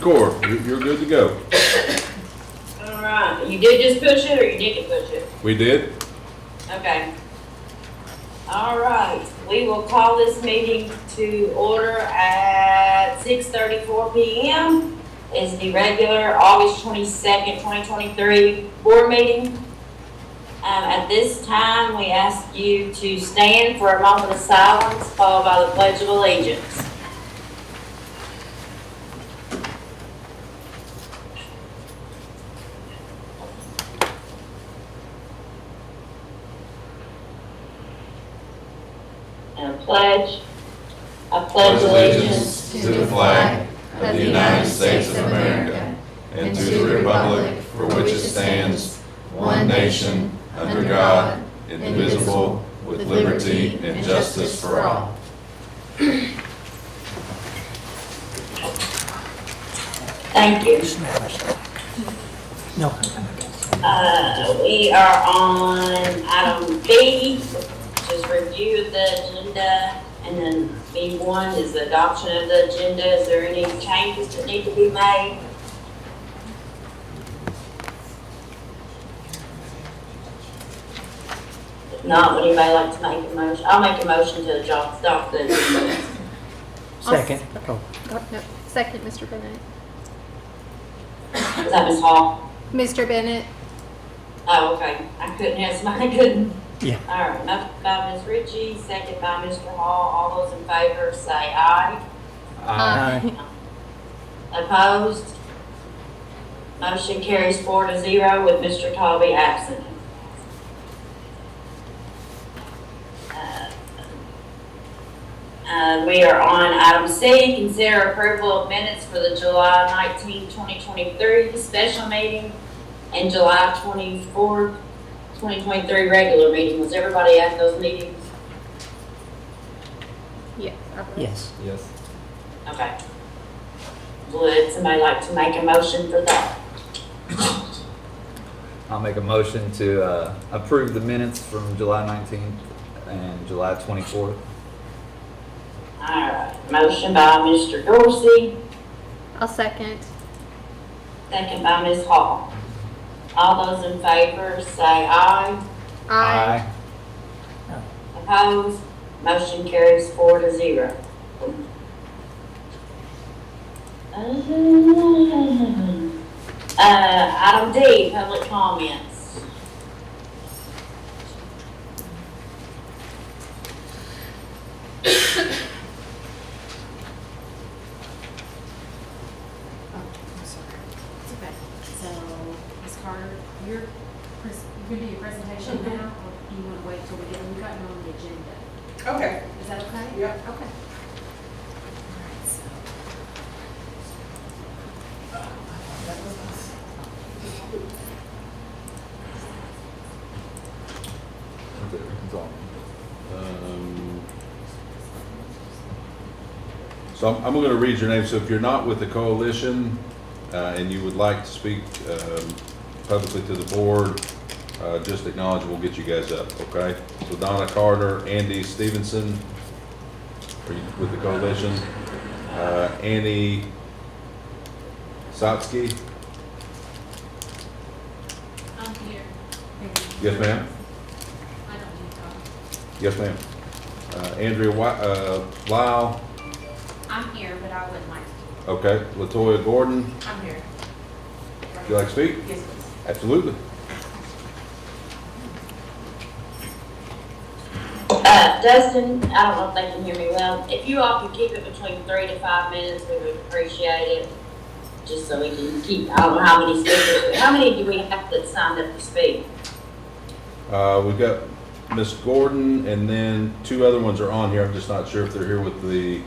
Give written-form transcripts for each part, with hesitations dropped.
record. You're good to go. All right, you did just push it or you didn't push it? We did? Okay. All right, we will call this meeting to order at 6:34 p.m. Is the regular August 22nd, 2023 board meeting. At this time, we ask you to stand for a moment of silence, followed by the Pledge of Allegiance. And a pledge. I pledge allegiance to the flag of the United States of America and to the republic for which it stands, one nation, under God, indivisible, with liberty and justice for all. Thank you. No. We are on item B, which is review of the agenda, and then B1 is the adoption of the agenda. Is there any changes that need to be made? If not, would anybody like to make a motion? I'll make a motion to adopt the agenda. Second. Oh, Oh, no. Second, Mr. Bennett. Is that Ms. Hall? Mr. Bennett? Oh, okay. I couldn't have somebody couldn't. yeah. All right, motion by Ms. Ritchie, second by Mr. Hall. All those in favor say aye. Aye. Opposed? Motion carries 4-0 with Mr. Tolby absent. We are on item C, consider approval of minutes for the July 19, 2023 special meeting and July 24, 2023 regular meeting. Was everybody at those meetings? Yes. I believe. Yes. Yes. Okay. Would somebody like to make a motion for that? I'll make a motion to approve the minutes from July 19th and July 24th. All right, motion by Mr. Dorsey, I'll second. second by Ms. Hall. All those in favor say aye. Aye. Opposed? Motion carries 4-0. Item D, public comments. I'm sorry. It's okay. So, Ms. Carter, you're gonna do your presentation now, or do you wanna wait till we get, we've got you on the agenda? Okay. Is that okay? Yep. Okay. All right, so. So I'm going to read your name. So if you're not with the coalition and you would like to speak publicly to the board, just acknowledge, we'll get you guys up, okay? So Donna Carter, Andy Stevenson, are you with the coalition? Annie Sotsky? I'm here. Yes, ma'am? I don't need to talk. Yes, ma'am. Andrea Lyle, I'm here, but I wouldn't like to. okay. Latoya Gordon, I'm here. would you like to speak? Yes, please. Absolutely. Dustin, I don't know if they can hear me well. If you all could keep it between 3 to 5 minutes, we would appreciate it. Just so we can keep, I don't know how many speakers, how many do we have that signed up to speak? We've got Miss Gordon, and then two other ones are on here. I'm just not sure if they're here with the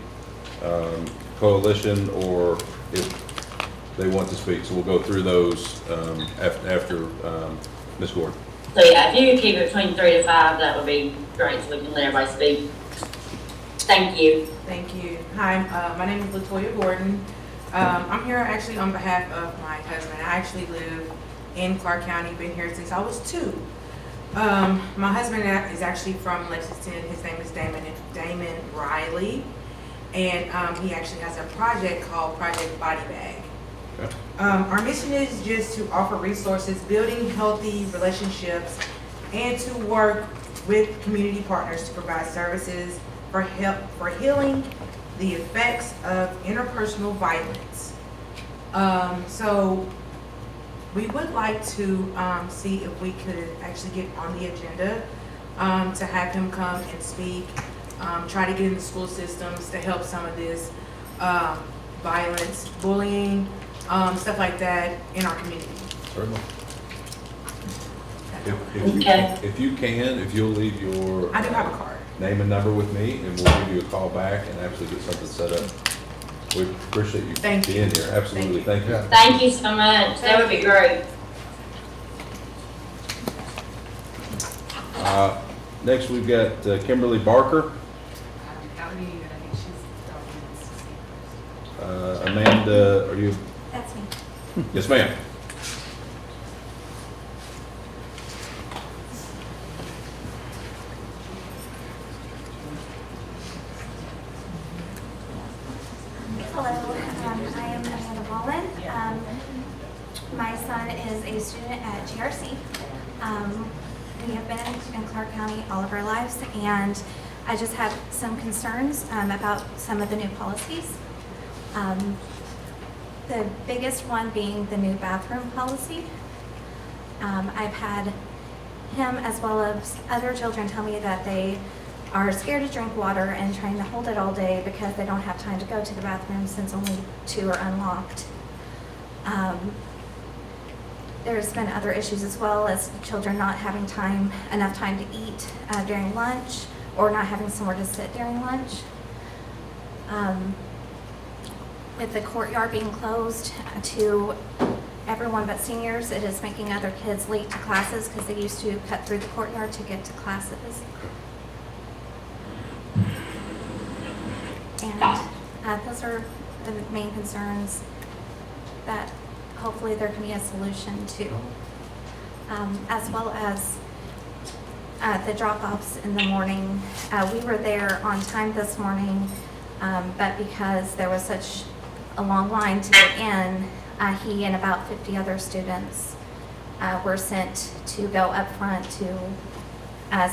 coalition or if they want to speak. So we'll go through those after Miss Gordon. So yeah, if you could keep it between 3 to 5, that would be great, so we can let everybody speak. Thank you. Thank you. Hi, my name is Latoya Gordon. I'm here actually on behalf of my husband. I actually live in Clark County, been here since I was 2. My husband is actually from Lexington. His name is Damon Riley. And he actually has a project called Project Body Bag. Okay. Our mission is just to offer resources, building healthy relationships, and to work with community partners to provide services for healing the effects of interpersonal violence. So we would like to see if we could actually get on the agenda to have him come and speak, try to get in the school systems to help some of this violence, bullying, stuff like that in our community. Certainly. Okay. If you can, if you'll leave your I do have a card. name and number with me, and we'll give you a call back and actually get something set up. We appreciate you Thank you. being here. Absolutely, thank you. Thank you so much. That would be great. Next, we've got Kimberly Barker. That would be good, I think she's documents to see first. Amanda, are you? That's me. Yes, ma'am. Hello, I am Amanda Wallen. My son is a student at GRC. We have been in Clark County all of our lives, and I just have some concerns about some of the new policies. The biggest one being the new bathroom policy. I've had him as well as other children tell me that they are scared to drink water and trying to hold it all day because they don't have time to go to the bathroom since only 2 are unlocked. There's been other issues as well as children not having enough time to eat during lunch or not having somewhere to sit during lunch. With the courtyard being closed to everyone but seniors, it is making other kids late to classes because they used to cut through the courtyard to get to classes. And those are the main concerns that hopefully there can be a solution to. As well as the drop-offs in the morning. We were there on time this morning, but because there was such a long line to get in, he and about 50 other students were sent to go up front to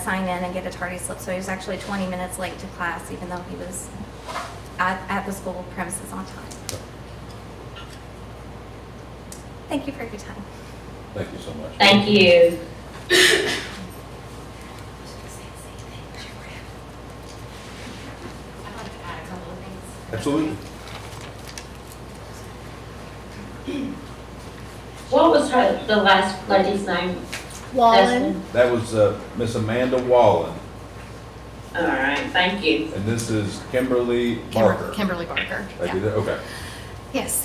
sign in and get a tardy slip. So he was actually 20 minutes late to class, even though he was at the school premises on time. Thank you for your time. Thank you so much. Thank you. I'd like to add a couple of things. Absolutely. What was the last lady's name? Wallen. That was Miss Amanda Wallen, All right, thank you. and this is Kimberly Barker. Kimberly Barker. Did I do that? Okay. Yes,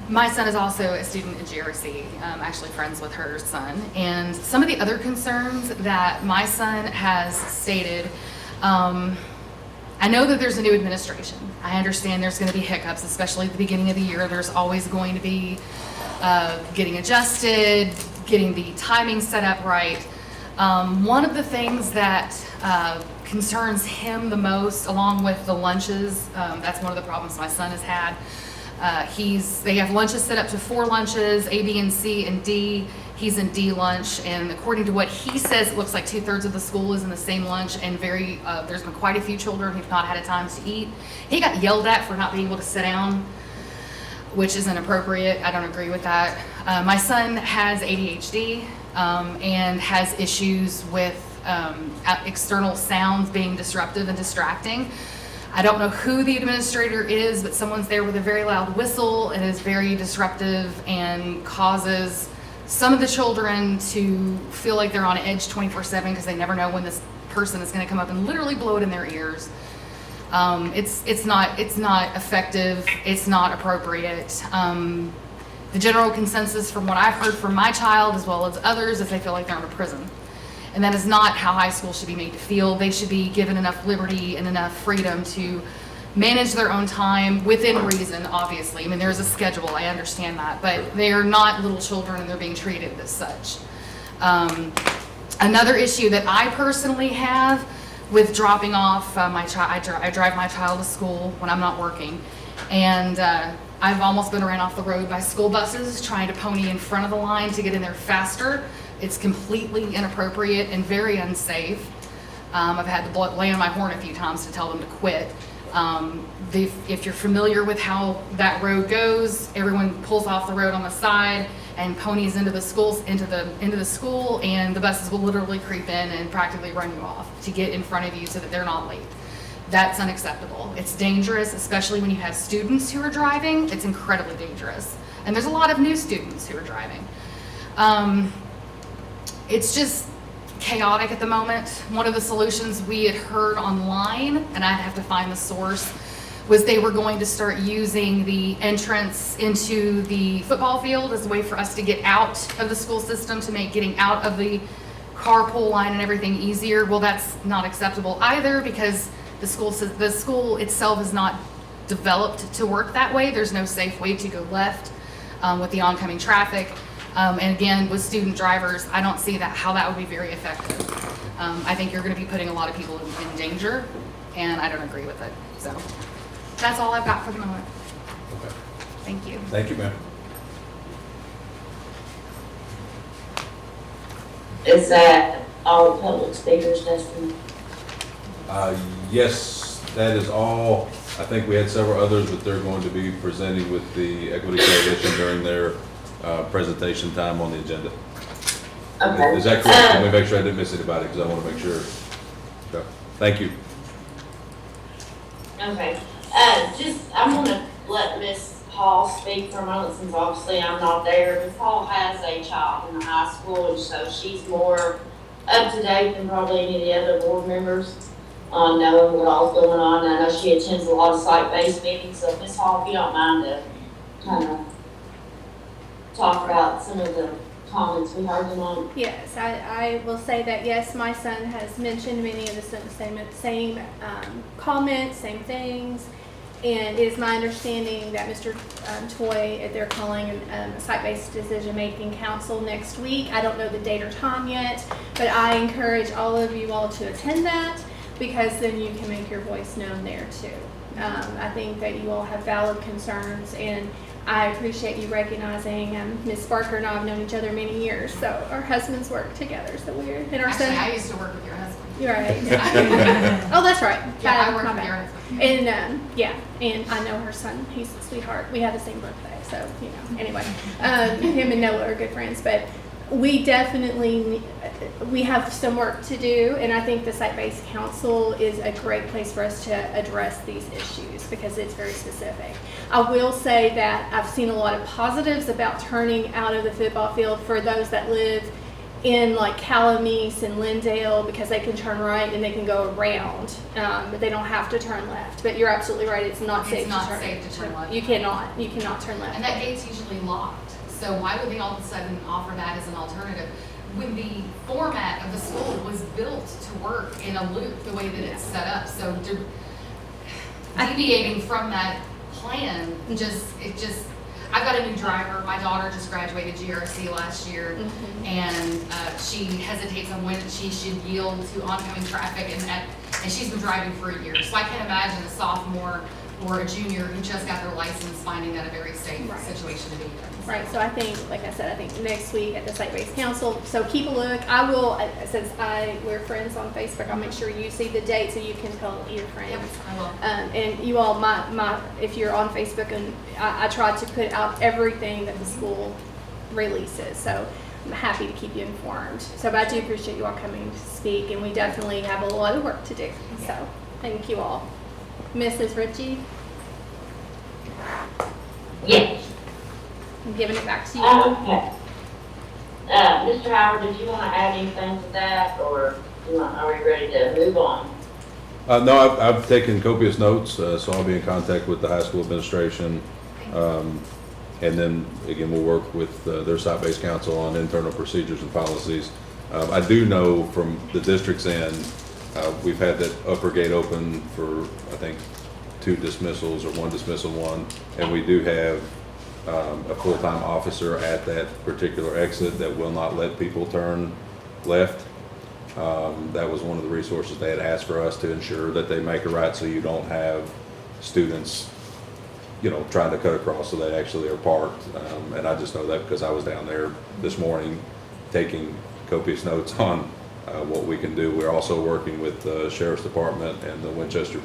my son is also a student at GRC, actually friends with her son. And some of the other concerns that my son has stated, I know that there's a new administration. I understand there's going to be hiccups, especially at the beginning of the year. There's always going to be getting adjusted, getting the timing set up right. One of the things that concerns him the most, along with the lunches, that's one of the problems my son has had. They have lunches set up to 4 lunches, A, B, and C, and D. He's in D lunch, and according to what he says, it looks like 2/3 of the school is in the same lunch, and there's been quite a few children who've not had a time to eat. He got yelled at for not being able to sit down, which is inappropriate. I don't agree with that. My son has ADHD and has issues with external sounds being disruptive and distracting. I don't know who the administrator is, but someone's there with a very loud whistle and is very disruptive and causes some of the children to feel like they're on edge 24/7 because they never know when this person is going to come up and literally blow it in their ears. It's not effective. It's not appropriate. The general consensus from what I've heard from my child as well as others is they feel like they're in a prison. And that is not how high school should be made to feel. They should be given enough liberty and enough freedom to manage their own time within reason, obviously. I mean, there's a schedule, I understand that, but they are not little children and they're being treated as such. Another issue that I personally have with dropping off my child, I drive my child to school when I'm not working. And I've almost been ran off the road by school buses trying to pony in front of the line to get in there faster. It's completely inappropriate and very unsafe. I've had to lay on my horn a few times to tell them to quit. If you're familiar with how that road goes, everyone pulls off the road on the side and ponies into the schools, into the school, and the buses will literally creep in and practically run you off to get in front of you so that they're not late. That's unacceptable. It's dangerous, especially when you have students who are driving. It's incredibly dangerous. And there's a lot of new students who are driving. It's just chaotic at the moment. One of the solutions we had heard online, and I'd have to find the source, was they were going to start using the entrance into the football field as a way for us to get out of the school system, to make getting out of the carpool line and everything easier. Well, that's not acceptable either, because the school itself is not developed to work that way. There's no safe way to go left with the oncoming traffic. And again, with student drivers, I don't see how that would be very effective. I think you're going to be putting a lot of people in danger, and I don't agree with it. So that's all I've got for the moment. Okay. Thank you. Thank you, ma'am. Is that all public speakers, Dustin? Yes, that is all. I think we had several others, but they're going to be presenting with the Equity Coalition during their presentation time on the agenda. Okay. Is that correct? Let me make sure I didn't miss anybody, because I want to make sure. Okay. Thank you. Okay, I'm gonna let Miss Hall speak for a moment, since obviously I'm not there. Miss Hall has a child in the high school, and so she's more up to date than probably any of the other board members on knowing what all's going on. I know she attends a lot of site-based meetings, so Miss Hall, if you don't mind to kind of talk about some of the comments we heard tonight. Yes, I will say that, yes, my son has mentioned many of the same comments, same things. And it is my understanding that Mr. Toy, they're calling a site-based decision-making council next week. I don't know the date or time yet, but I encourage all of you all to attend that, because then you can make your voice known there too. I think that you all have valid concerns, and I appreciate you recognizing, Ms. Barker and I have known each other many years, so our husbands work together, so we're, and our Actually, son. I used to work with your husband. You're right. Oh, that's right. Yeah, I worked My with bad. your husband. And, yeah, and I know her son, he's a sweetheart. We have the same birthday, so, you know, anyway. Him and Noah are good friends, but we definitely, we have some work to do, and I think the site-based council is a great place for us to address these issues, because it's very specific. I will say that I've seen a lot of positives about turning out of the football field for those that live in like Calamese and Lindale, because they can turn right and they can go around, but they don't have to turn left. But you're absolutely right, it's not safe to turn left. You cannot turn left. And that gate's usually locked. So why would they all of a sudden offer that as an alternative when the format of the school was built to work in a loop the way that it's set up? So deviating from that plan, I've got a new driver. My daughter just graduated GRC last year, and she hesitates on when she should yield to oncoming traffic, and she's been driving for a year. So I can't imagine a sophomore or a junior who just got their license finding that a very safe situation to be in. Right, so I think, like I said, I think next week at the site-based council, so keep a look. I will, since we're friends on Facebook, I'll make sure you see the date so you can tell your friends. Yep, I will. And you all, if you're on Facebook, and I try to put out everything that the school releases, so I'm happy to keep you informed. So, but I do appreciate you all coming to speak, and we definitely have a lot of work to do, so thank you all. Mrs. Ritchie, Yes. I'm giving it back to you. Okay. Mr. Howard, did you want to add anything to that, or are we ready to move on? No, I've taken copious notes, so I'll be in contact with the high school administration. And then, again, we'll work with their site-based council on internal procedures and policies. I do know from the district's end, we've had that upper gate open for, I think, 2 dismissals or 1 dismissal, and we do have a full-time officer at that particular exit that will not let people turn left. That was one of the resources they had asked for us to ensure that they make a right, so you don't have students trying to cut across so they actually are parked. And I just know that because I was down there this morning taking copious notes on what we can do. We're also working with the Sheriff's Department and the Winchester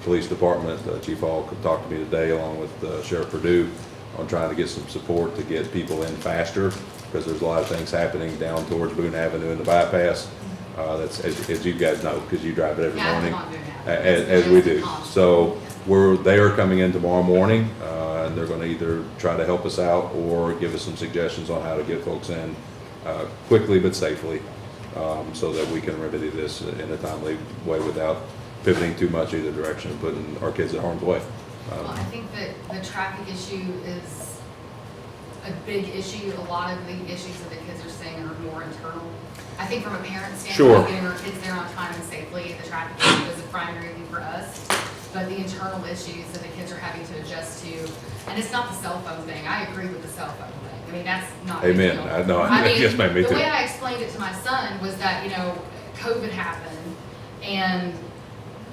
Police Department. Chief Hall talked to me today along with Sheriff Perdue on trying to get some support to get people in faster, because there's a lot of things happening down towards Boone Avenue and the bypass. That's, as you guys know, because you drive it every morning, as we do. So they are coming in tomorrow morning, and they're going to either try to help us out or give us some suggestions on how to get folks in quickly but safely, so that we can remedy this in a timely way without pivoting too much either direction and putting our kids in harm's way. Well, I think that the traffic issue is a big issue. A lot of the issues that the kids are saying are more internal. I think from a parent standpoint, Sure. getting our kids there on time and safely, the traffic issue is a primary thing for us. But the internal issues that the kids are having to adjust to, and it's not the cell phone thing. I agree with the cell phone thing. I mean, that's not a big Amen. deal. I know. Yes, ma'am, me The too. way I explained it to my son was that, COVID happened and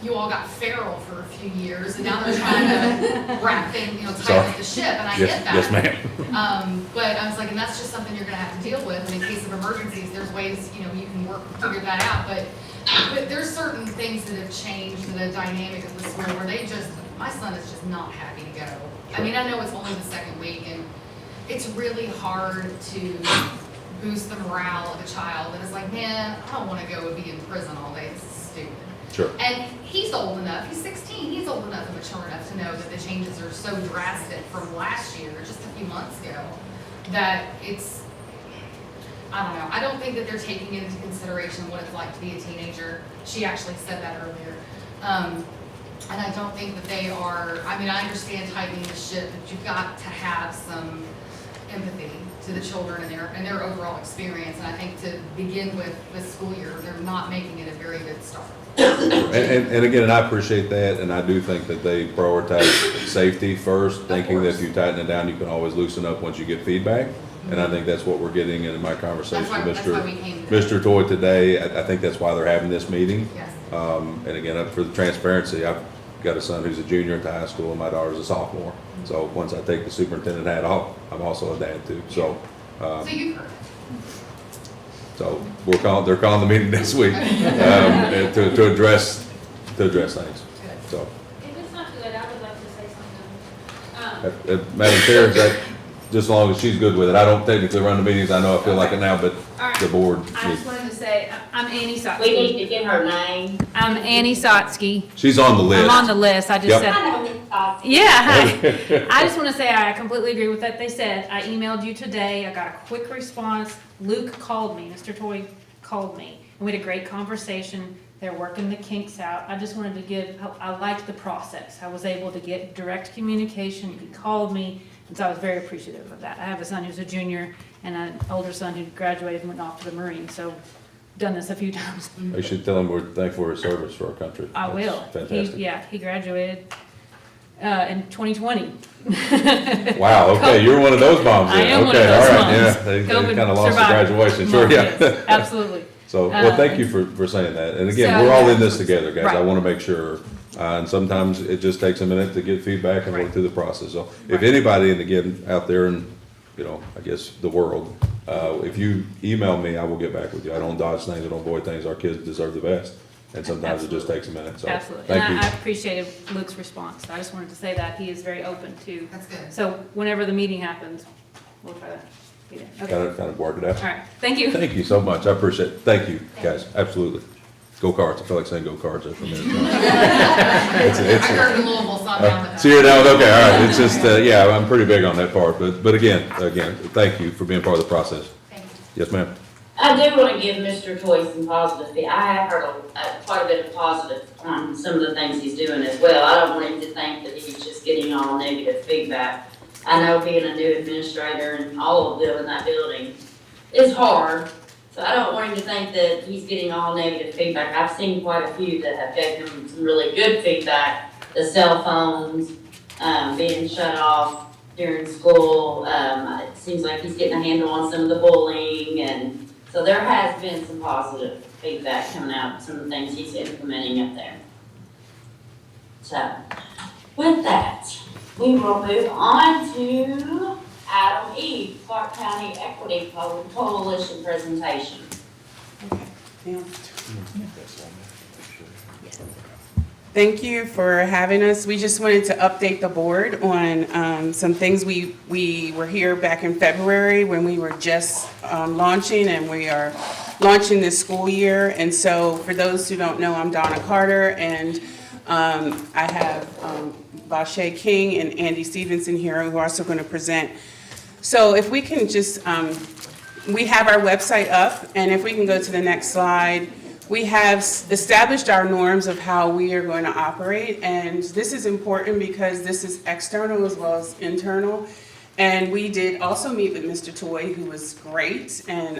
you all got feral for a few years, and now they're trying to wrap things, tighten Sorry. up the ship, and I Yes, get that. yes, ma'am. But I was like, and that's just something you're gonna have to deal with, and in case of emergencies, there's ways, you can figure that out, but there's certain things that have changed in the dynamic of the school where my son is just not happy to go. I mean, I know it's only the second week, and it's really hard to boost the morale of a child, and it's like, man, I don't wanna go and be in prison all day, this is stupid. Sure. And he's old enough, he's 16, he's old enough and mature enough to know that the changes are so drastic from last year, just a few months ago, that I don't know, I don't think that they're taking into consideration what it's like to be a teenager. She actually said that earlier. And I don't think that they are, I understand tightening the ship, but you've got to have some empathy to the children and their overall experience. And I think to begin with this school year, they're not making it a very good start. And again, and I appreciate that, and I do think that they prioritize safety first, thinking that if you tighten it down, you can always loosen up once you get feedback. And I think that's what we're getting in my conversation with That's why we came today. Mr. Toy today. I think that's why they're having this meeting. Yes. And again, for the transparency, I've got a son who's a junior at the high school, and my daughter's a sophomore. So once I take the superintendent hat off, I'm also a dad too. So So you've heard. so they're calling the meeting this week and to address things. So, If it's not too late, I would like to say something. Madam Chair, is that, just as long as she's good with it, I don't technically run the meetings, I know I feel like it now, but All right. the board, I just wanted to say, I'm Annie We Sotsky. need to get her name. I'm Annie Sotsky. she's on the list. I'm on the list. I just Yep. said. I know Ms. Fox. Yeah, hi. I just want to say I completely agree with what they said. I emailed you today. I got a quick response. Luke called me. Mr. Toy called me. And we had a great conversation. They're working the kinks out. I just wanted to I liked the process. I was able to get direct communication. He called me, and so I was very appreciative of that. I have a son who's a junior and an older son who graduated and went off to the Marines, so done this a few times. You should tell him we're thankful for his service for our country. I That's will. Fantastic. He graduated in 2020. Wow, okay, you're one of those moms I then. am one of Okay, those all right, moms. yeah, they COVID kind of lost the survivor graduation, sure, mom, yeah. yes, absolutely. So, well, thank you for saying that. And again, So, we're all in yeah. this together, guys. I Right. want to make sure. And sometimes it just takes a minute to get feedback and work Right. through the process. So if Right. anybody, and again, out there in, I guess, the world, if you email me, I will get back with you. I don't dodge things, I don't avoid things. Our kids deserve the best. And sometimes it just takes a minute, so. Absolutely. Thank And you. I appreciated Luke's response. I just wanted to say that he is very open to. That's good. So whenever the meeting happens, we'll try to be there. Okay. Kind of work it out. All right. Thank you. Thank you so much. I appreciate it. Thank you, guys. Absolutely. Go Cards. I feel like saying go Cards there for a minute. I heard in Louisville, so I'm down with that. So you're down, okay, all right. It's just, yeah, I'm pretty big on that part. But again, thank you for being part of the process. Thank you. Yes, ma'am. I do want to give Mr. Toy some positive feedback. I have heard quite a bit of positive on some of the things he's doing as well. I don't want him to think that he's just getting all negative feedback. I know being a new administrator and all of them in that building is hard. So I don't want him to think that he's getting all negative feedback. I've seen quite a few that have given him some really good feedback. The cell phones, being shut off during school. It seems like he's getting a handle on some of the bullying, and so there has been some positive feedback coming out, some of the things he's implementing up there. So, with that, We will move on to item E, Clark County Equity Coalition presentation. Thank you for having us. We just wanted to update the board on some things. We were here back in February when we were just launching, and we are launching this school year. And so for those who don't know, I'm Donna Carter, and I have Vashay King and Andy Stevenson here who are also going to present. So if we can just, we have our website up, and if we can go to the next slide. We have established our norms of how we are going to operate, and this is important because this is external as well as internal. And we did also meet with Mr. Toy, who was great, and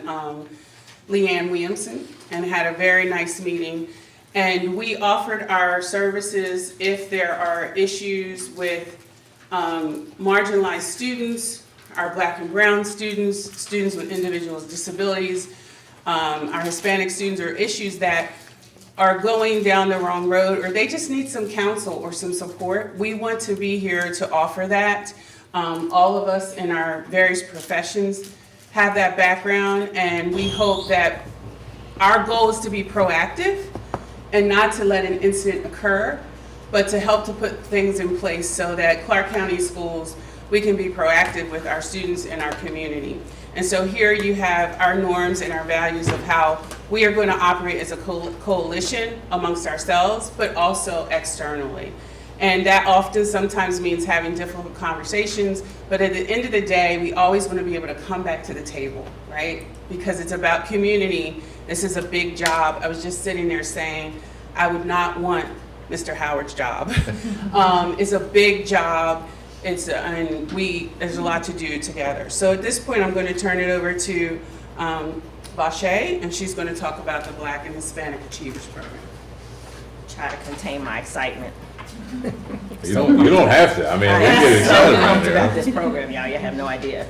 Leanne Williamson, and had a very nice meeting. And we offered our services if there are issues with marginalized students, our Black and brown students, students with individual disabilities, our Hispanic students, or issues that are going down the wrong road, or they just need some counsel or some support. We want to be here to offer that. All of us in our various professions have that background, and we hope that our goal is to be proactive and not to let an incident occur, but to help to put things in place so that Clark County Schools, we can be proactive with our students and our community. And so here you have our norms and our values of how we are going to operate as a coalition amongst ourselves, but also externally. And that often sometimes means having difficult conversations, but at the end of the day, we always want to be able to come back to the table, right? Because it's about community. This is a big job. I was just sitting there saying, I would not want Mr. Howard's job. It's a big job. There's a lot to do together. So at this point, I'm going to turn it over to Vashay, and she's going to talk about the Black and Hispanic Achievers Program. Try to contain my excitement. You don't have to. I mean, we get I'm so excited pumped right about here. this program, y'all. You have no idea.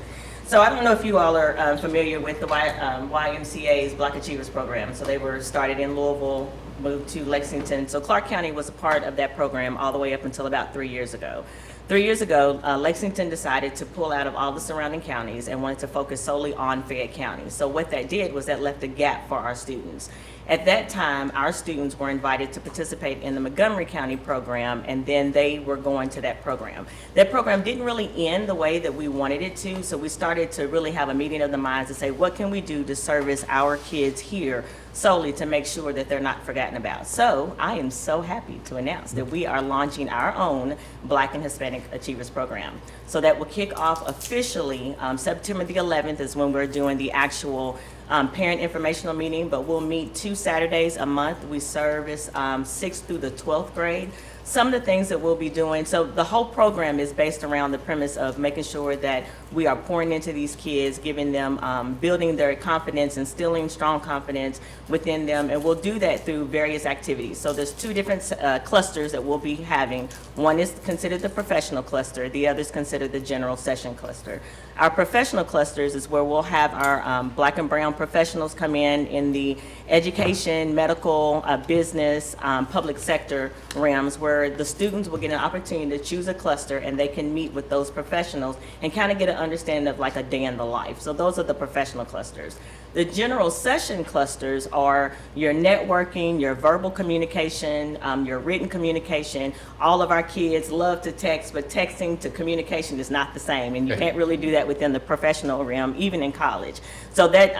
So I don't know if you all are familiar with the YMCA's Black Achievers Program. So they were started in Louisville, moved to Lexington. So Clark County was a part of that program all the way up until about 3 years ago. 3 years ago, Lexington decided to pull out of all the surrounding counties and wanted to focus solely on Fayette County. So what that did was that left a gap for our students. At that time, our students were invited to participate in the Montgomery County program, and then they were going to that program. That program didn't really end the way that we wanted it to, so we started to really have a meeting of the minds to say, what can we do to service our kids here solely to make sure that they're not forgotten about. So I am so happy to announce that we are launching our own Black and Hispanic Achievers Program. So that will kick off officially September the 11th is when we're doing the actual parent informational meeting, but we'll meet 2 Saturdays a month. We service 6th through the 12th grade. Some of the things that we'll be doing, so the whole program is based around the premise of making sure that we are pouring into these kids, giving them, building their confidence, instilling strong confidence within them, and we'll do that through various activities. So there's 2 different clusters that we'll be having. One is considered the professional cluster, the other is considered the general session cluster. Our professional clusters is where we'll have our Black and brown professionals come in the education, medical, business, public sector realms, where the students will get an opportunity to choose a cluster and they can meet with those professionals and kind of get an understanding of like a day in the life. So those are the professional clusters. The general session clusters are your networking, your verbal communication, your written communication. All of our kids love to text, but texting to communication is not the same, and you can't really do that within the professional realm, even in college. So that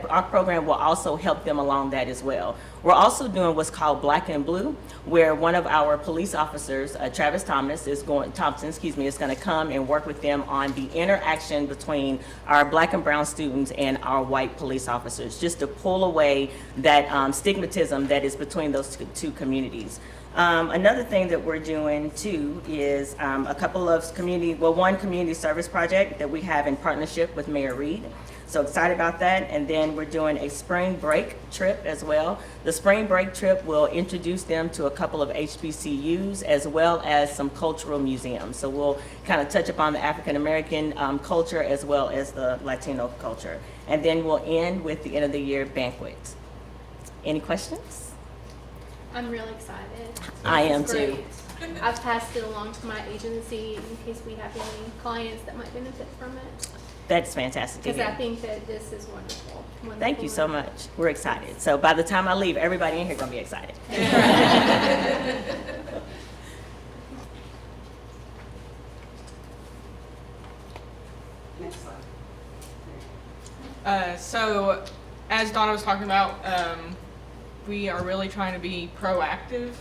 our program will also help them along that as well. We're also doing what's called Black and Blue, where one of our police officers, Travis Thompson, is going to come and work with them on the interaction between our Black and brown students and our white police officers, just to pull away that stigmatism that is between those two communities. Another thing that we're doing too is a couple of one community service project that we have in partnership with Mayor Reed. So excited about that. And then we're doing a spring break trip as well. The spring break trip will introduce them to a couple of HBCUs as well as some cultural museums. So we'll kind of touch upon the African American culture as well as the Latino culture. And then we'll end with the end of the year banquet. Any questions? I'm really excited. I am It's too. great. I've passed it along to my agency in case we have any clients that might benefit from it. That's fantastic to Because I hear. think that this is wonderful. Thank you so much. We're excited. So by the time I leave, everybody in here gonna be excited. Next slide. So, as Donna was talking about, we are really trying to be proactive.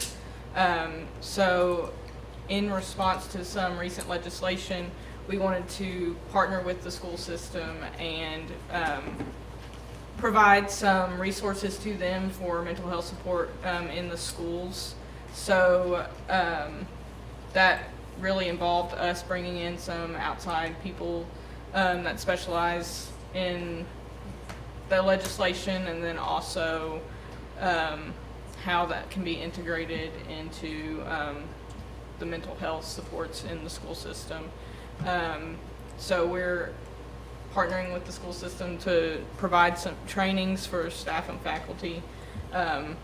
So, in response to some recent legislation, we wanted to partner with the school system and provide some resources to them for mental health support in the schools. So, that really involved us bringing in some outside people that specialize in the legislation, and then also how that can be integrated into the mental health supports in the school system. So we're partnering with the school system to provide some trainings for staff and faculty and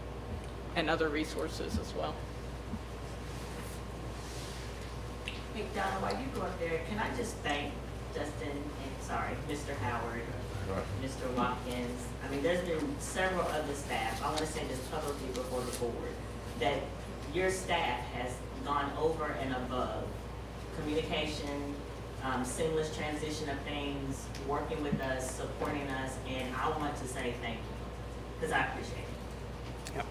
other resources as well. Hey, Donna, while you go up there, can I just thank Justin and, Mr. Howard, Mr. Watkins. I mean, there's been several other staff, I want to say this publicly before the board, that your staff has gone over and above communication, seamless transition of things, working with us, supporting us, and I want to say thank you, because I appreciate it.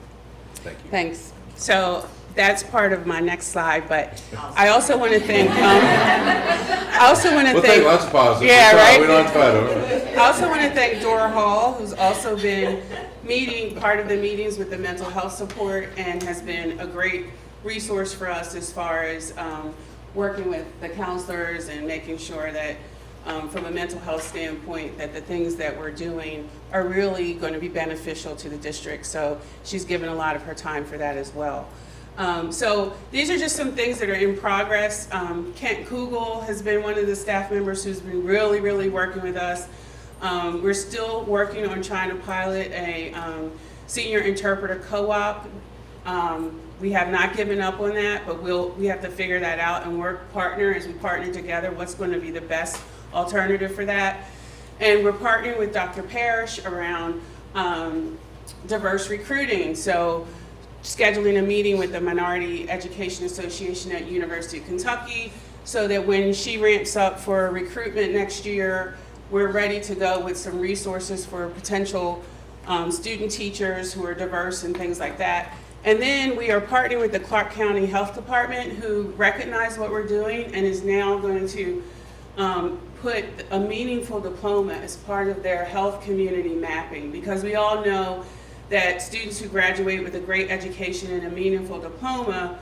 Thank you. Thanks. So that's part of my next slide, but I also want to thank, I also want to We'll take thank, lots of positives. Yeah, It's all right? We don't have to fight over it. I also want to thank Dora Hall, who's also been part of the meetings with the mental health support and has been a great resource for us as far as working with the counselors and making sure that from a mental health standpoint, that the things that we're doing are really going to be beneficial to the district. So she's given a lot of her time for that as well. So these are just some things that are in progress. Kent Kugel has been one of the staff members who's been really, really working with us. We're still working on trying to pilot a senior interpreter co-op. We have not given up on that, but we have to figure that out and work as we partner together, what's going to be the best alternative for that. And we're partnering with Dr. Parrish around diverse recruiting. So scheduling a meeting with the Minority Education Association at University of Kentucky so that when she ramps up for recruitment next year, we're ready to go with some resources for potential student teachers who are diverse and things like that. And then we are partnering with the Clark County Health Department, who recognize what we're doing and is now going to put a meaningful diploma as part of their health community mapping, because we all know that students who graduate with a great education and a meaningful diploma,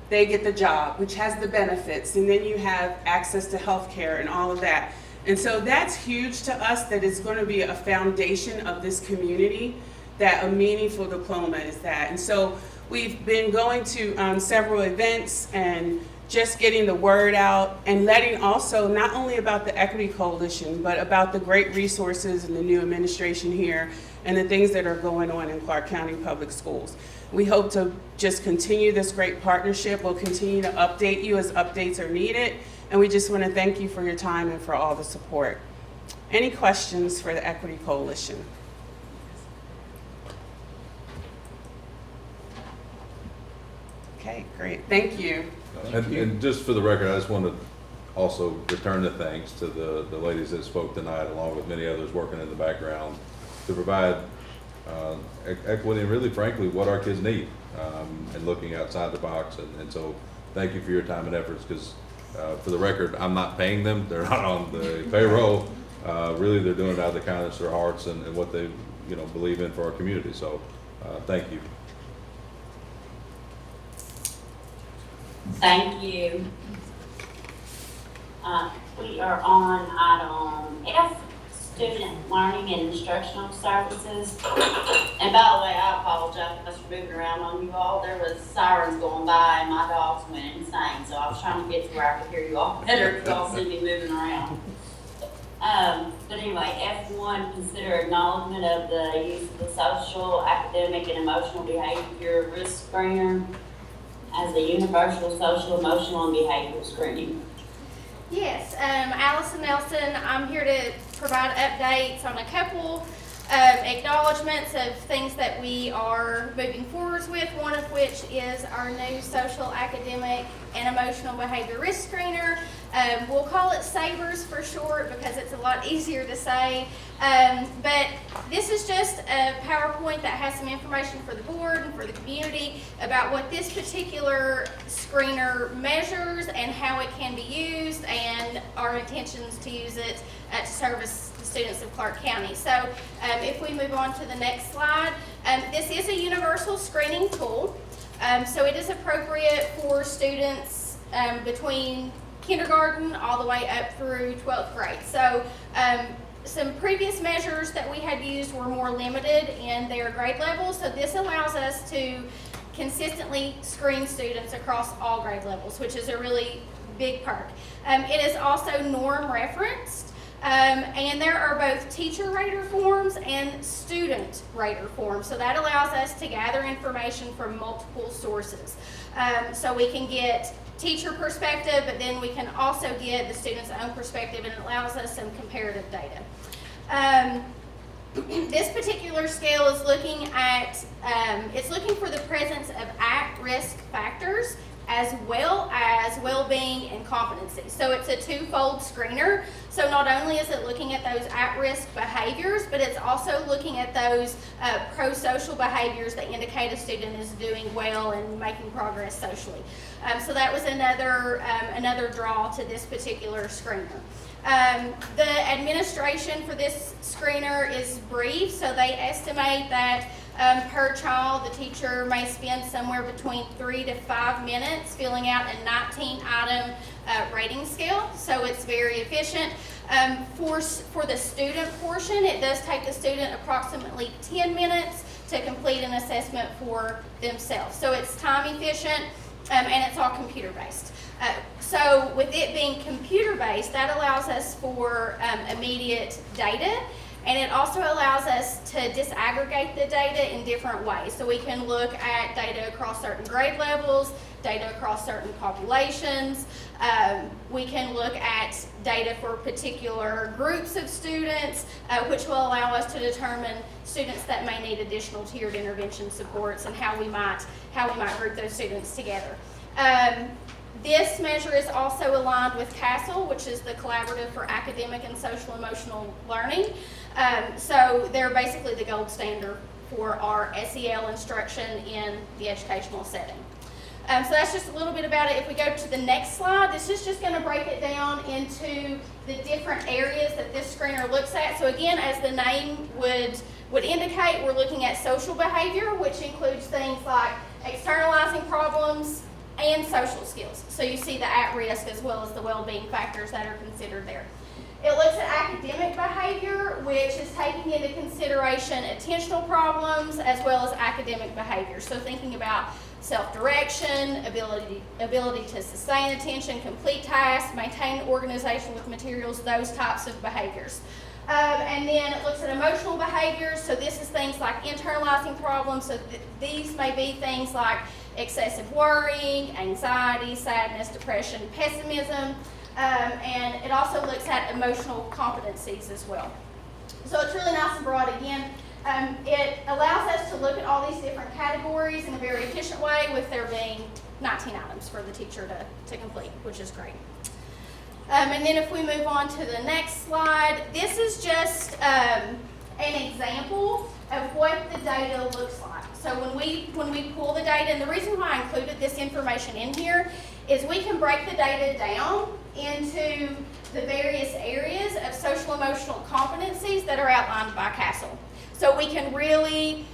they get the job, which has the benefits, and then you have access to health care and all of that. And so that's huge to us, that it's going to be a foundation of this community, that a meaningful diploma is that. And so we've been going to several events and just getting the word out and letting also not only about the Equity Coalition, but about the great resources and the new administration here and the things that are going on in Clark County Public Schools. We hope to just continue this great partnership. We'll continue to update you as updates are needed. And we just want to thank you for your time and for all the support. Any questions for the Equity Coalition? Okay, great. Thank you. And just for the record, I just want to also return the thanks to the ladies that spoke tonight, along with many others working in the background, to provide equity and really frankly what our kids need, and looking outside the box. And so thank you for your time and efforts, because for the record, I'm not paying them. They're not on the payroll. Really, they're doing it out of the kindness of their hearts and what they believe in for our community. So thank you. Thank you. We are on item F, student learning and instructional services. And by the way, I apologize for moving around on you all. There was sirens going by and my dogs went insane, so I was trying to get to where I could hear you all better because y'all see me moving around. But anyway, F1, consider acknowledgement of the use of the social, academic, and emotional behavior risk screener. as the universal social, emotional, and behavioral screening. Yes, Allison Nelson, I'm here to provide updates on a couple acknowledgements of things that we are moving forwards with, one of which is our new social, academic, and emotional behavior risk screener. We'll call it SABRS for short because it's a lot easier to say. But this is just a PowerPoint that has some information for the board and for the community about what this particular screener measures and how it can be used and our intentions to use it to service the students of Clark County. So if we move on to the next slide, this is a universal screening tool. So it is appropriate for students between kindergarten all the way up through 12th grade. So some previous measures that we had used were more limited in their grade levels. So this allows us to consistently screen students across all grade levels, which is a really big perk. It is also norm referenced. And there are both teacher rater forms and student rater forms. So that allows us to gather information from multiple sources. So we can get teacher perspective, but then we can also get the student's own perspective, and it allows us some comparative data. This particular scale is looking at, it's looking for the presence of at-risk factors as well as well-being and competency. So it's a twofold screener. So not only is it looking at those at-risk behaviors, but it's also looking at those pro-social behaviors that indicate a student is doing well and making progress socially. So that was another draw to this particular screener. The administration for this screener is brief, so they estimate that per child, the teacher may spend somewhere between 3 to 5 minutes filling out a 19-item rating scale, so it's very efficient. For the student portion, it does take the student approximately 10 minutes to complete an assessment for themselves. So it's time efficient, and it's all computer-based. So with it being computer-based, that allows us for immediate data, and it also allows us to disaggregate the data in different ways. So we can look at data across certain grade levels, data across certain populations. We can look at data for particular groups of students, which will allow us to determine students that may need additional tiered intervention supports and how we might group those students together. This measure is also aligned with CASEL, which is the Collaborative for Academic and Social Emotional Learning. So they're basically the gold standard for our SEL instruction in the educational setting. So that's just a little bit about it. If we go to the next slide, this is just going to break it down into the different areas that this screener looks at. So again, as the name would indicate, we're looking at social behavior, which includes things like externalizing problems and social skills. So you see the at-risk as well as the well-being factors that are considered there. It looks at academic behavior, which is taking into consideration attentional problems as well as academic behavior. So thinking about self-direction, ability to sustain attention, complete tasks, maintain organization with materials, those types of behaviors. And then it looks at emotional behaviors. So this is things like internalizing problems. So these may be things like excessive worrying, anxiety, sadness, depression, pessimism. And it also looks at emotional competencies as well. So it's really nice and broad again. It allows us to look at all these different categories in a very efficient way, with there being 19 items for the teacher to complete, which is great. And then if we move on to the next slide, this is just an example of what the data looks like. So when we pull the data, and the reason why I included this information in here is we can break the data down into the various areas of social emotional competencies that are outlined by CASEL. So we can really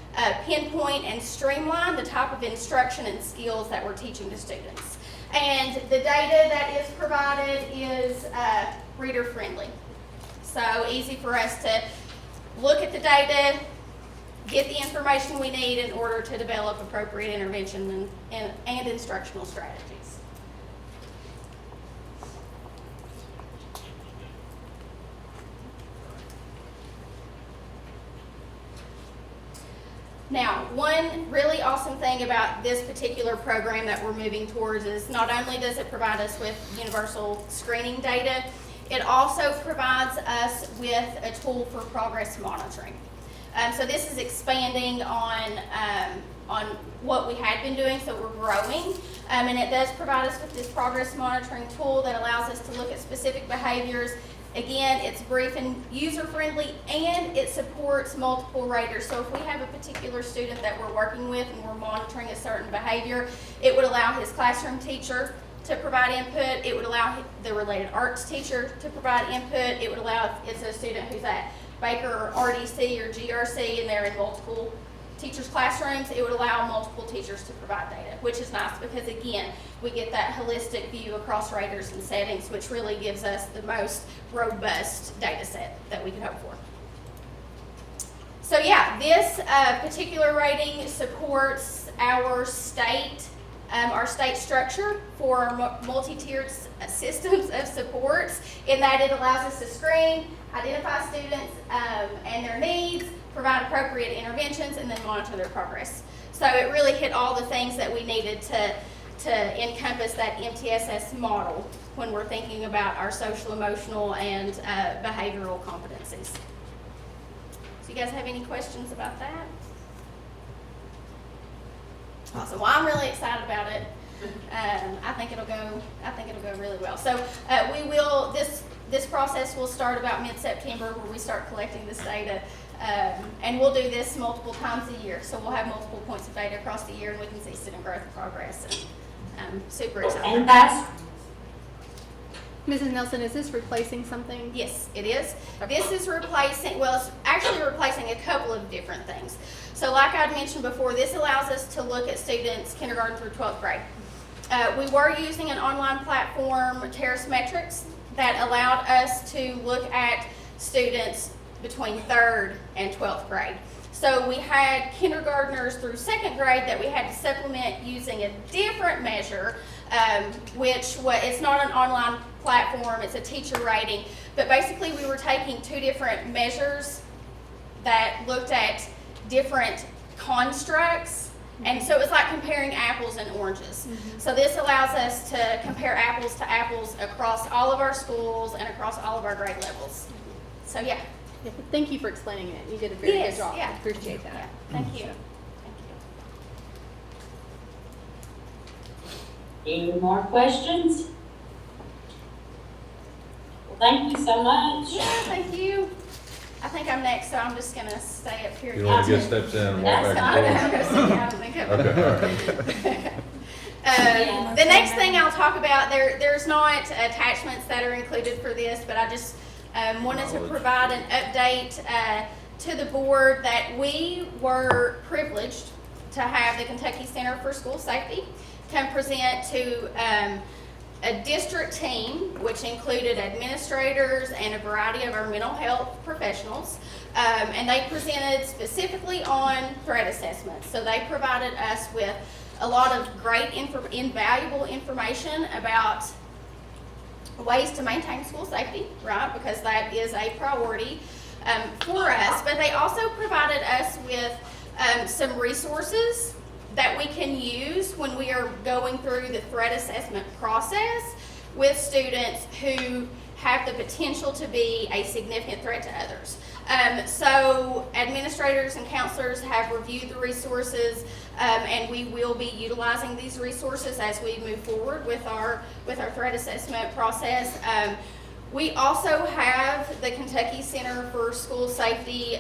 pinpoint and streamline the type of instruction and skills that we're teaching to students. And the data that is provided is reader friendly. So easy for us to look at the data, get the information we need in order to develop appropriate intervention and instructional strategies. Now, one really awesome thing about this particular program that we're moving towards is not only does it provide us with universal screening data, it also provides us with a tool for progress monitoring. So this is expanding on what we had been doing, so we're growing. And it does provide us with this progress monitoring tool that allows us to look at specific behaviors. Again, it's brief and user-friendly, and it supports multiple raters. So if we have a particular student that we're working with and we're monitoring a certain behavior, it would allow his classroom teacher to provide input. It would allow the related arts teacher to provide input. It would allow, if it's a student who's at Baker or RDC or GRC and they're in multiple teachers' classrooms, it would allow multiple teachers to provide data, which is nice because, again, we get that holistic view across raters and settings, which really gives us the most robust data set that we could hope for. So yeah, this particular rating supports our state structure for our multi-tiered systems of supports, in that it allows us to screen, identify students and their needs, provide appropriate interventions, and then monitor their progress. So it really hit all the things that we needed to encompass that MTSS model when we're thinking about our social, emotional, and behavioral competencies. So you guys have any questions about that? Awesome. Well, I'm really excited about it. I think it'll go really well. So this process will start about mid-September, where we start collecting this data. And we'll do this multiple times a year. So we'll have multiple points of data across the year, and we can see student growth and progress. And I'm super excited. And that's, Mrs. Nelson, is this replacing something? Yes, it is. This is replacing, well, it's actually replacing a couple of different things. So like I'd mentioned before, this allows us to look at students kindergarten through 12th grade. We were using an online platform, Terrace Metrics, that allowed us to look at students between 3rd and 12th grade. So we had kindergartners through 2nd grade that we had to supplement using a different measure, it's not an online platform, it's a teacher rating. But basically we were taking two different measures that looked at different constructs. And so it's like comparing apples and oranges. Mm-hmm. So this allows us to compare apples to apples across all of our schools and across all of our grade levels. So yeah. Yeah, thank you for explaining it. You did a very good job. yeah. I appreciate that. Yeah, thank you. Any more questions? Well, thank you so much. Yeah, thank you. I think I'm next, so I'm just gonna stay up here. You want to get steps in and walk That's back fine. and I'm forth? gonna sit down and think of it. Okay, all right. The next thing I'll talk about, there's not attachments that are included for this, but I just wanted to provide an update to the board that we were privileged to have the Kentucky Center for School Safety come present to a district team, which included administrators and a variety of our mental health professionals. And they presented specifically on threat assessments. So they provided us with a lot of great, invaluable information about ways to maintain school safety, right? Because that is a priority for us. But they also provided us with some resources that we can use when we are going through the threat assessment process with students who have the potential to be a significant threat to others. So administrators and counselors have reviewed the resources, and we will be utilizing these resources as we move forward with our threat assessment process. We also have the Kentucky Center for School Safety.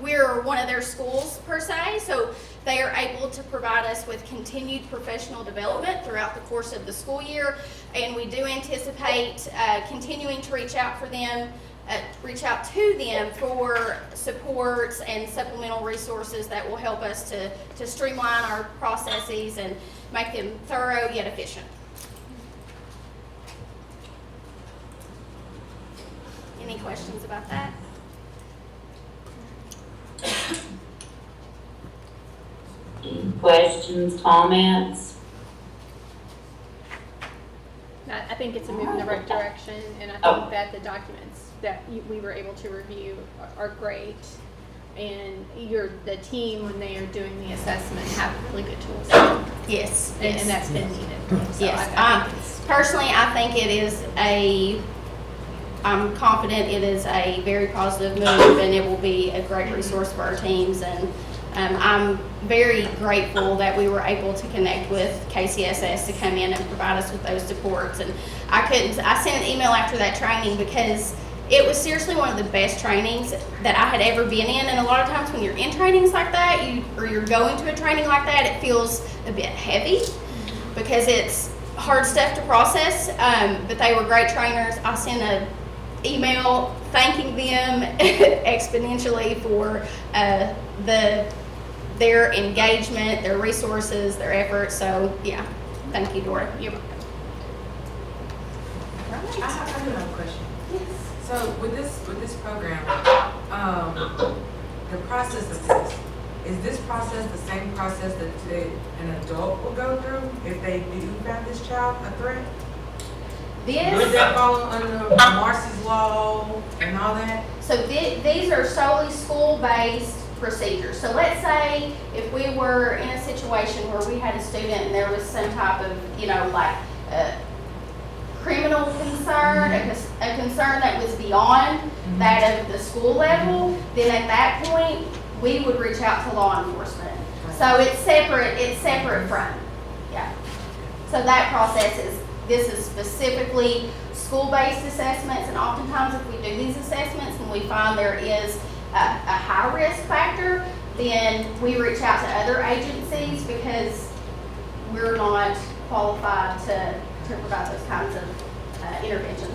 We're one of their schools per se, so they are able to provide us with continued professional development throughout the course of the school year, and we do anticipate continuing to reach out to them for supports and supplemental resources that will help us to streamline our processes and make them thorough yet efficient. Any questions about that? Any questions, comments? I think it's a move in the right direction, and I think that the documents that we were able to review are great. and the team, when they are doing the assessment, have really good tools. Yes. And that's been needed. So Yes. I think it's- Personally, I think it is I'm confident it is a very positive move, and it will be a great resource for our teams. And I'm very grateful that we were able to connect with KCSS to come in and provide us with those supports. And I sent an email after that training because it was seriously one of the best trainings that I had ever been in. And a lot of times when you're in trainings like that, you're going to a training like that, it feels a bit heavy because it's hard stuff to process. But they were great trainers. I sent an email thanking them exponentially for their engagement, their resources, their efforts. So yeah, thank you, Dora. You're welcome. I have another question. So with this program, the process of this, is this process the same process that an adult will go through if they do find this child a threat? Would that fall under Marcy's law and all that? So these are solely school-based procedures. So let's say if we were in a situation where we had a student and there was some type of, like criminal concern, a concern that was beyond that of the school level, then at that point, we would reach out to law enforcement. So it's separate from, yeah. So that process this is specifically school-based assessments, and oftentimes if we do these assessments and we find there is a high risk factor, then we reach out to other agencies because we're not qualified to provide those kinds of interventions.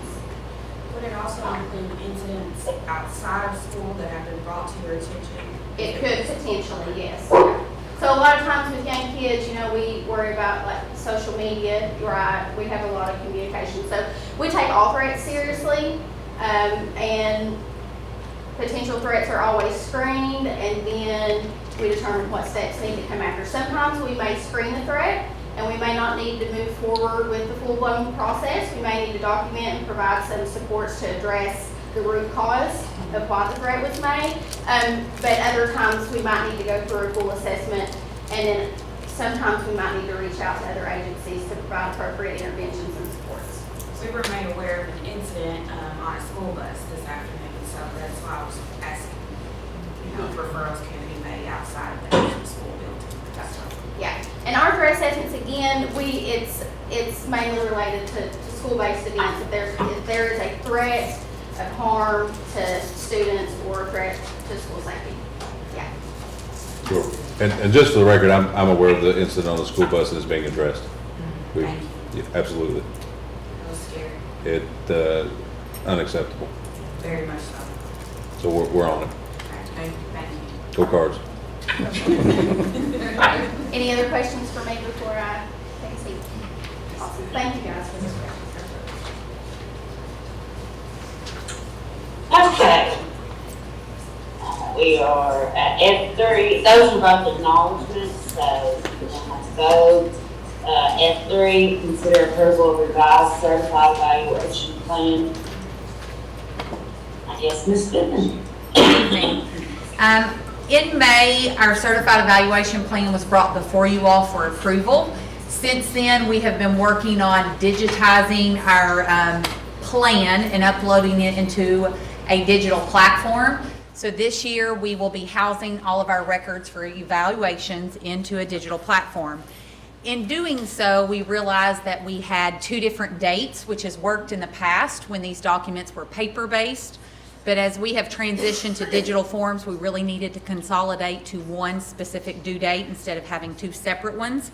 Would it also include incidents outside of school that have been brought to your attention? It could potentially, yes. So a lot of times with young kids, we worry about like social media, right? We have a lot of communication. So we take all threats seriously, and potential threats are always screened, and then we determine what steps need to come after. Sometimes we may screen the threat, and we may not need to move forward with the full-blown process. We may need to document and provide some supports to address the root cause of why the threat was made. But other times we might need to go through a full assessment, and then sometimes we might need to reach out to other agencies to provide appropriate interventions and supports. We were made aware of an incident on a school bus this afternoon, so that's why I was asking if referrals can be made outside of the actual school building. That's right. Yeah, and our threat assessments, again, it's mainly related to school-based events. If there is a threat of harm to students or a threat to school safety. Yeah. Sure. And just for the record, I'm aware of the incident on the school bus and it's being addressed. Thank you. Yeah, absolutely. I was scared. It, unacceptable. Very much so. So we're on it. Thank you. Go Cards. Any other questions for me before I take a seat? Awesome. Thank you guys for this question. Okay. We are at F3. Those are both acknowledgements, so we don't have to vote. F3, consider approval of revised certified evaluation plan. I guess Ms. Goodman. In May, our certified evaluation plan was brought before you all for approval. Since then, we have been working on digitizing our plan and uploading it into a digital platform. So this year, we will be housing all of our records for evaluations into a digital platform. In doing so, we realized that we had two different dates, which has worked in the past when these documents were paper-based. But as we have transitioned to digital forms, we really needed to consolidate to one specific due date instead of having two separate ones.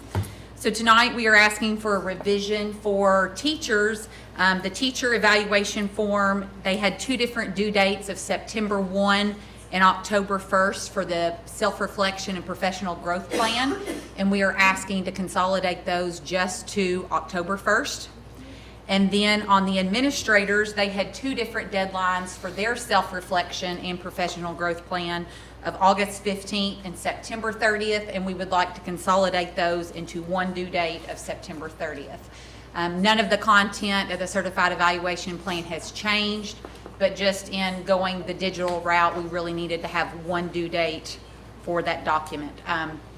So tonight we are asking for a revision for teachers. The teacher evaluation form, they had two different due dates of September 1 and October 1st for the self-reflection and professional growth plan. And we are asking to consolidate those just to October 1st. And then on the administrators, they had two different deadlines for their self-reflection and professional growth plan of August 15th and September 30th, and we would like to consolidate those into one due date of September 30th. None of the content of the certified evaluation plan has changed. but just in going the digital route, we really needed to have one due date for that document.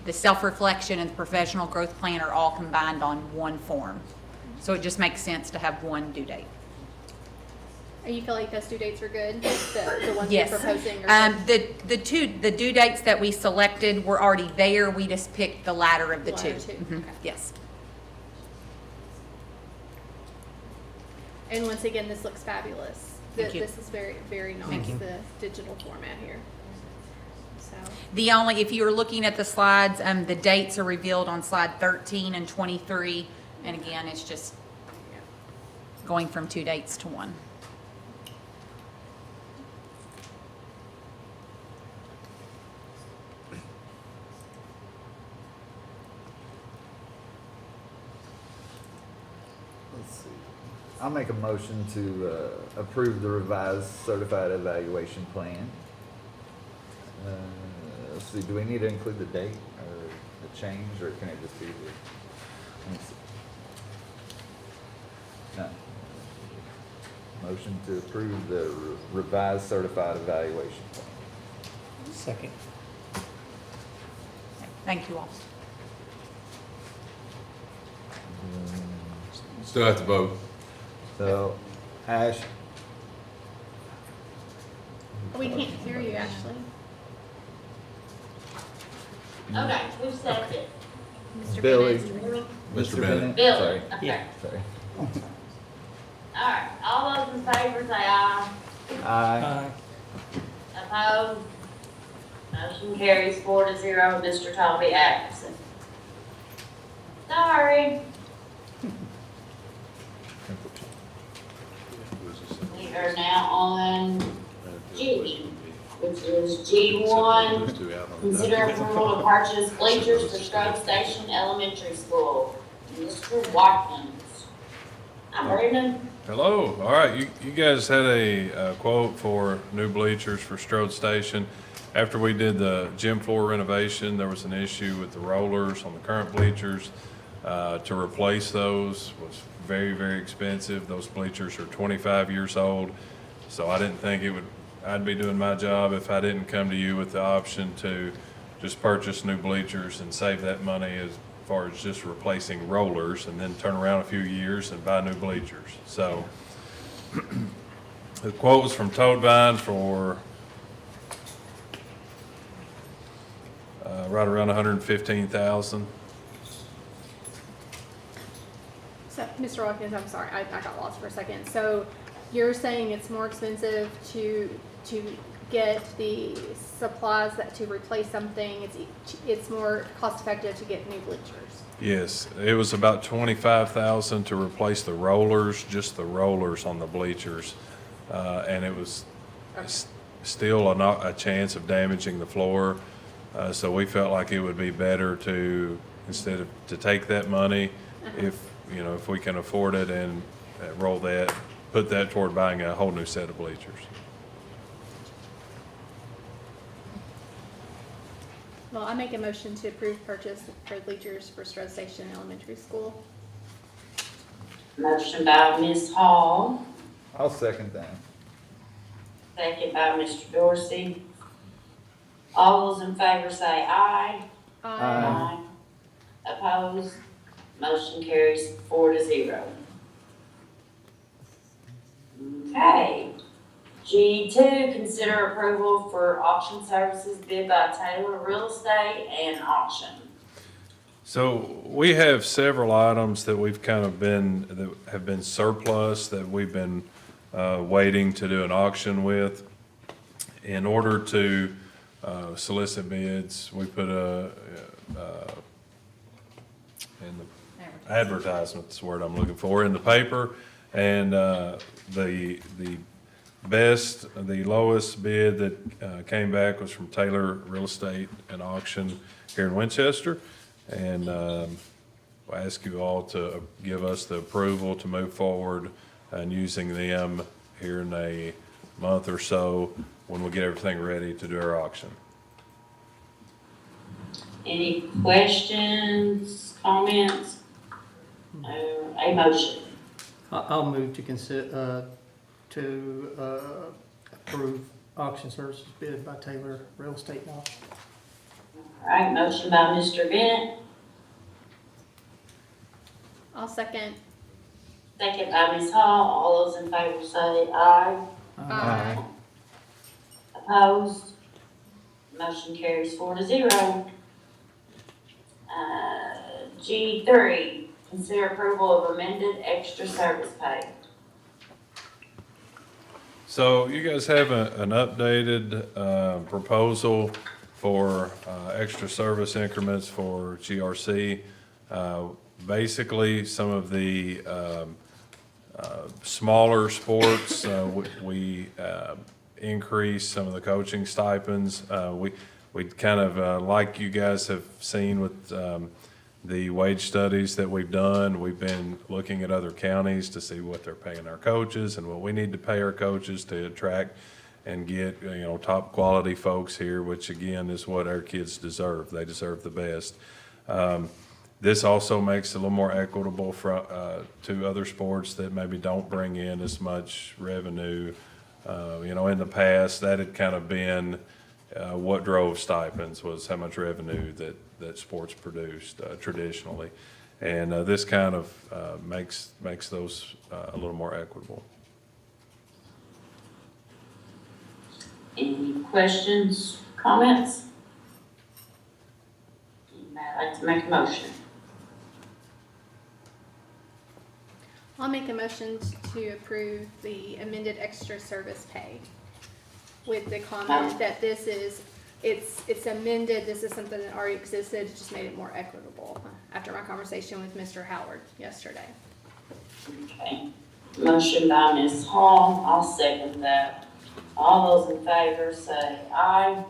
The self-reflection and the professional growth plan are all combined on one form. So it just makes sense to have one due date. Are you feel like those due dates are good? The ones Yes. you're proposing are good? The due dates that we selected were already there. We just picked the latter of the two. Latter two, Mhm. okay. Yes. And once again, this looks fabulous. Thank you. This is very, very nice, the digital format here. So, The only, if you're looking at the slides, the dates are revealed on slide 13 and 23. And again, it's just going from 2 dates to 1. Let's see. I'll make a motion to approve the revised certified evaluation plan. Let's see, do we need to include the date or the change, or can it just be the, let me see. No. Motion to approve the revised certified evaluation plan. Second. Thank you all. Still have to vote. So, Ash, we can't hear you, Ashley. Okay, who said it? Mr. Billy. Bennett. Mr. Bennett. Billy. Sorry. Okay. Yeah. Sorry. All right, all those in favor say aye. Aye. Opposed? Motion carries 4-0, Mr. Tommy Atkinson. Sorry. We are now on G, which is G1. Consider approval to purchase bleachers for Stroke Station Elementary School. Mr. Watkins. I'm Brandon. Hello, all right, you guys had a quote for new bleachers for Strode Station. After we did the gym floor renovation, there was an issue with the rollers on the current bleachers. To replace those was very, very expensive. Those bleachers are 25 years old, so I didn't think I'd be doing my job if I didn't come to you with the option to just purchase new bleachers and save that money as far as just replacing rollers, and then turn around a few years and buy new bleachers. So the quote was from Toadvine for right around $115,000. So, Mr. Watkins, I'm sorry, I got lost for a second. So you're saying it's more expensive to get the supplies to replace something, it's more cost effective to get new bleachers? Yes, it was about $25,000 to replace the rollers, just the rollers on the bleachers, and it was still a chance of damaging the floor. So we felt like it would be better to take that money, if we can afford it, and put that toward buying a whole new set of bleachers. Well, I make a motion to approve purchase for bleachers for Strode Station Elementary School. Motion by Ms. Hall, I'll second that. second by Mr. Dorsey. All those in favor say aye. Aye. Opposed? Motion carries 4-0. Okay. G2, consider approval for auction services bid by Taylor Real Estate and auction. So we have several items that that have been surplus that we've been waiting to do an auction with. In order to solicit bids, we put in the advertisement's the word I'm looking for, in the paper, and the lowest bid that came back was from Taylor Real Estate and Auction here in Winchester. And I ask you all to give us the approval to move forward and using them here in a month or so when we get everything ready to do our auction. Any questions, comments? A motion. I'll move to consider, to to approve auction services bid by Taylor Real Estate Law. All right, motion by Mr. Bennett, I'll second. second by Ms. Hall. All those in favor say aye. Aye. Opposed? Motion carries 4-0. G3, consider approval of amended extra service pay. So you guys have an updated proposal for extra service increments for GRC. Basically, some of the smaller sports, we increase some of the coaching stipends. We kind of, like you guys have seen with the wage studies that we've done, we've been looking at other counties to see what they're paying our coaches and what we need to pay our coaches to attract and get, top quality folks here, which again is what our kids deserve. They deserve the best. This also makes it a little more equitable to other sports that maybe don't bring in as much revenue. In the past, that had kind of been what drove stipends, was how much revenue that sports produced traditionally. And this kind of makes those a little more equitable. Any questions, comments? Anybody like to make a motion? I'll make a motion to approve the amended extra service pay with the comment that it's amended, this is something that already existed, just made it more equitable after my conversation with Mr. Howard yesterday. Okay. Motion by Ms. Hall, I'll second that. All those in favor say aye.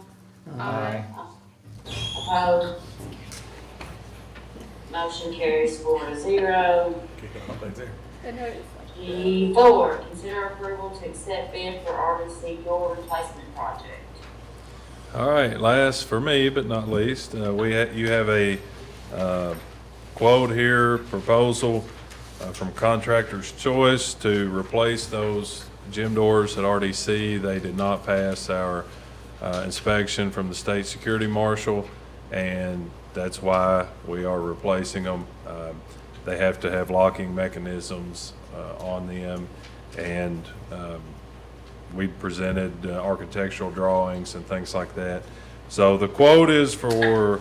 Aye. Opposed? Motion carries 4-0. I know it's like- G4, consider approval to accept bid for RBC door replacement project. All right, last for me, but not least, you have a quote here, proposal from Contractor's Choice to replace those gym doors at RDC. They did not pass our inspection from the state security marshal, and that's why we are replacing them. They have to have locking mechanisms on them, and we presented architectural drawings and things like that. So the quote is for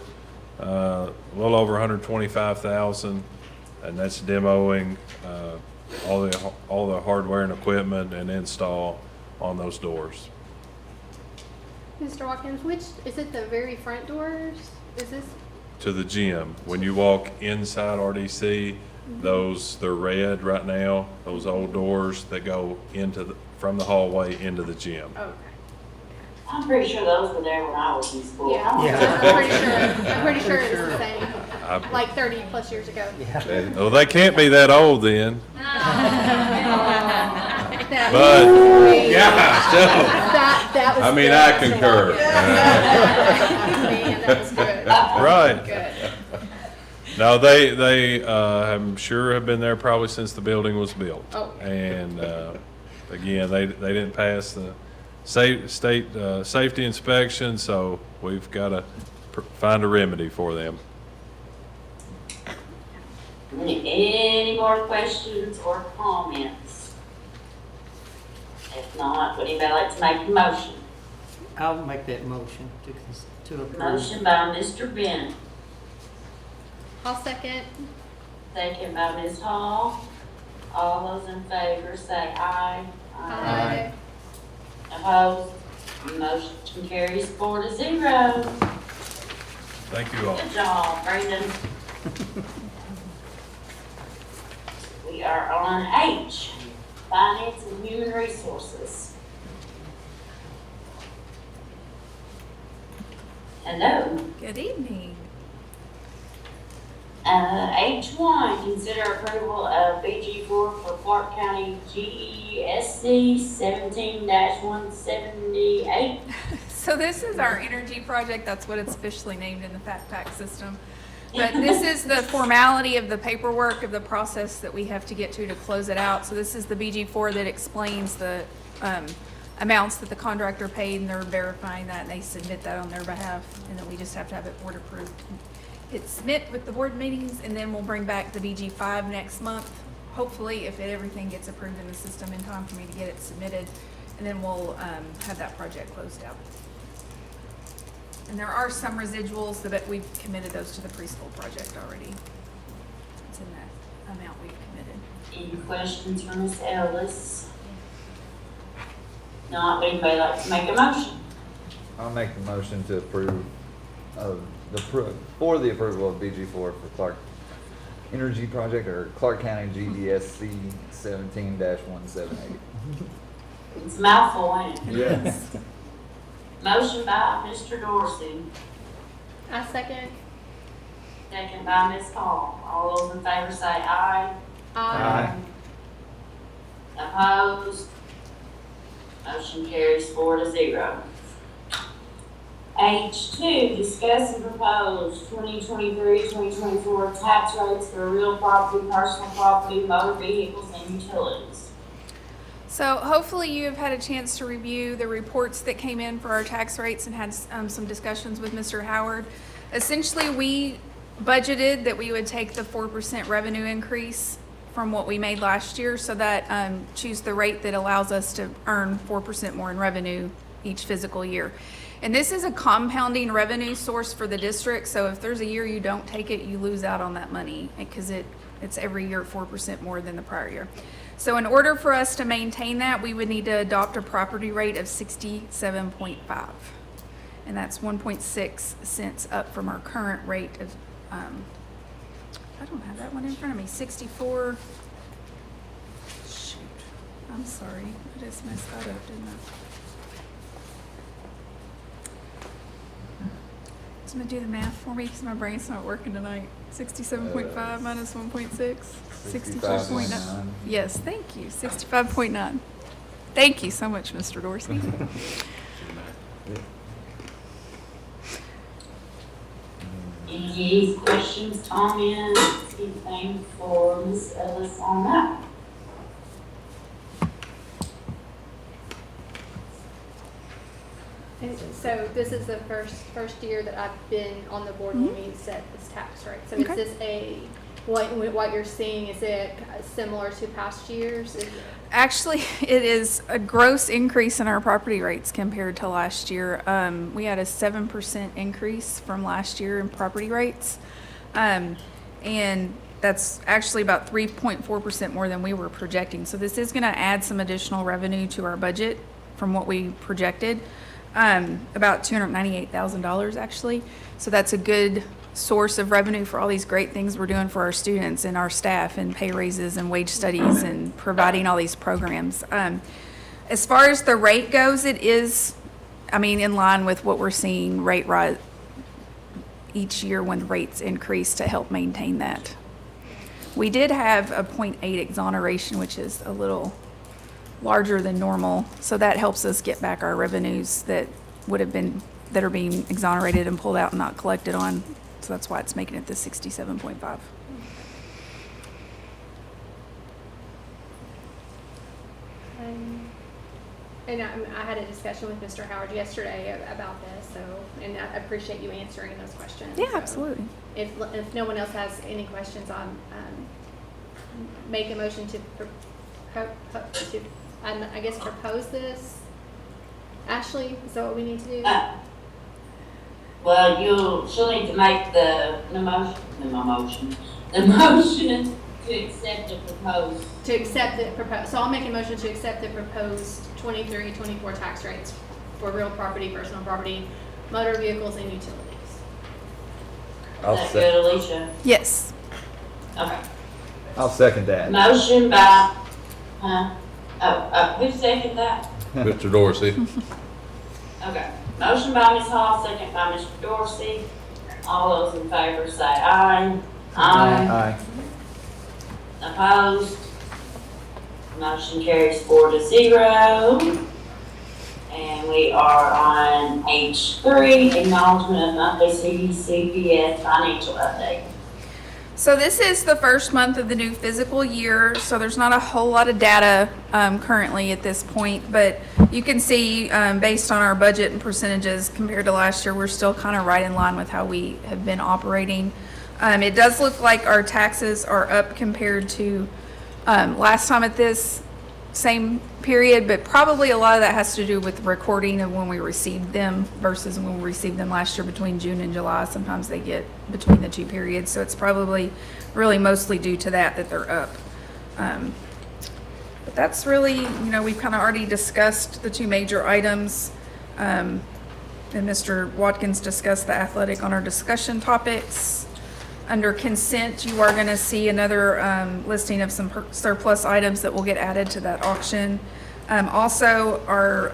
a little over $125,000, and that's demoing all the hardware and equipment and install on those doors. Mr. Watkins, which, is it the very front doors? Is this? To the gym. When you walk inside RDC, they're red right now, those old doors that go from the hallway into the gym. Okay. I'm pretty sure those were there when I was in school. Yeah, I'm pretty sure it's the same, like 30 plus years ago. Well, they can't be that old then. That But, was- Yeah, that was I mean, good. I concur. Man, that was good. Right. Good. No, they I'm sure have been there probably since the building was built. Oh. And again, they didn't pass the state safety inspection, so we've got to find a remedy for them. Any more questions or comments? If not, would anybody like to make a motion? I'll make that motion to approve. Motion by Mr. Bennett, I'll second. second by Ms. Hall. All those in favor say aye. Aye. Opposed? Motion carries 4-0. Thank you all. Good job, Brandon. We are on H, Finance and Human Resources. Hello. Good evening. H1, consider approval of BG4 for Clark County GESC 17-178. So this is our energy project. That's what it's officially named in the FACTPAC system. But this is the formality of the paperwork of the process that we have to get to close it out. So this is the BG4 that explains the amounts that the contractor paid, and they're verifying that, and they submit that on their behalf, and then we just have to have it board approved. Hit submit with the board meetings, and then we'll bring back the BG5 next month, hopefully, if everything gets approved in the system in time for me to get it submitted, and then we'll have that project closed out. And there are some residuals that we've committed those to the preschool project already. It's in that amount we've committed. Any questions for Ms. Ellis? Not, would anybody like to make a motion? I'll make the motion to approve of for the approval of BG4 for Clark Energy Project or Clark County GDSC 17-178. It's a mouthful, ain't it? Yes. Motion by Mr. Dorsey, I second. second by Ms. Hall. All those in favor say aye. Aye. Opposed? Motion carries 4-0. H2, discuss and propose 2023-2024 tax rates for real property, personal property, motor vehicles, and utilities. So hopefully you have had a chance to review the reports that came in for our tax rates and had some discussions with Mr. Howard. Essentially, we budgeted that we would take the 4% revenue increase from what we made last year, so that choose the rate that allows us to earn 4% more in revenue each fiscal year. And this is a compounding revenue source for the district, so if there's a year you don't take it, you lose out on that money, because it's every year 4% more than the prior year. So in order for us to maintain that, we would need to adopt a property rate of 67.5. And that's 1.6 cents up from our current rate of, I don't have that one in front of me, 64. Shoot, I'm sorry, I just messed that up, didn't I? So I'm gonna do the math for me because my brain's not working tonight. 67.5 minus 1.6, 65.9. Yes, thank you, 65.9. Thank you so much, Mr. Dorsey. Any questions, comments, anything for Ms. Ellis on that? And so this is the first year that I've been on the board when we set this tax rate. So is this what you're seeing, is it similar to past years? Actually, it is a gross increase in our property rates compared to last year. We had a 7% increase from last year in property rates. And that's actually about 3.4% more than we were projecting. So this is gonna add some additional revenue to our budget from what we projected. About $298,000 actually. So that's a good source of revenue for all these great things we're doing for our students and our staff, and pay raises and wage studies and providing all these programs. As far as the rate goes, it is, in line with what we're seeing rate rise each year when rates increase to help maintain that. We did have a 0.8 exoneration, which is a little larger than normal, so that helps us get back our revenues that are being exonerated and pulled out and not collected on. So that's why it's making it the 67.5. And I had a discussion with Mr. Howard yesterday about this, and I appreciate you answering those questions. Yeah, So absolutely. If no one else has any questions, I'll make a motion to propose this. Ashley, is that what we need to do? Well, she'll need to make the motion to accept the proposed. So I'll make a motion to accept the proposed 23-24 tax rates for real property, personal property, motor vehicles, and utilities. Is that good, Alicia? Yes. Okay. I'll second that. Motion by, who seconded that? Mr. Dorsey. Okay. Motion by Ms. Hall, second by Mr. Dorsey. All those in favor say aye. Aye. Opposed? Motion carries 4-0. And we are on H3, acknowledgement of monthly CPS financial update. So this is the first month of the new fiscal year, so there's not a whole lot of data currently at this point, but you can see based on our budget and percentages compared to last year, we're still kind of right in line with how we have been operating. It does look like our taxes are up compared to last time at this same period, but probably a lot of that has to do with recording of when we received them versus when we received them last year between June and July. Sometimes they get between the two periods, so it's probably really mostly due to that they're up. But that's really, we've kind of already discussed the two major items. And Mr. Watkins discussed the athletic on our discussion topics. Under consent, you are going to see another listing of some surplus items that will get added to that auction. Also, our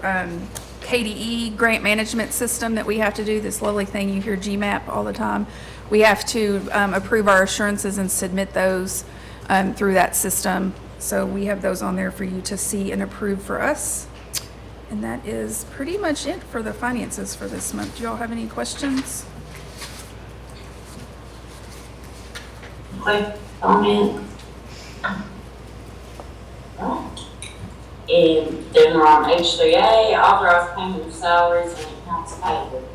KDE grant management system that we have to do, this lovely thing you hear GMAP all the time. We have to approve our assurances and submit those through that system. So we have those on there for you to see and approve for us. And that is pretty much it for the finances for this month. Do y'all have any questions? Quick comment. And then we're on H3A, authorized payment of salaries and accounts payable.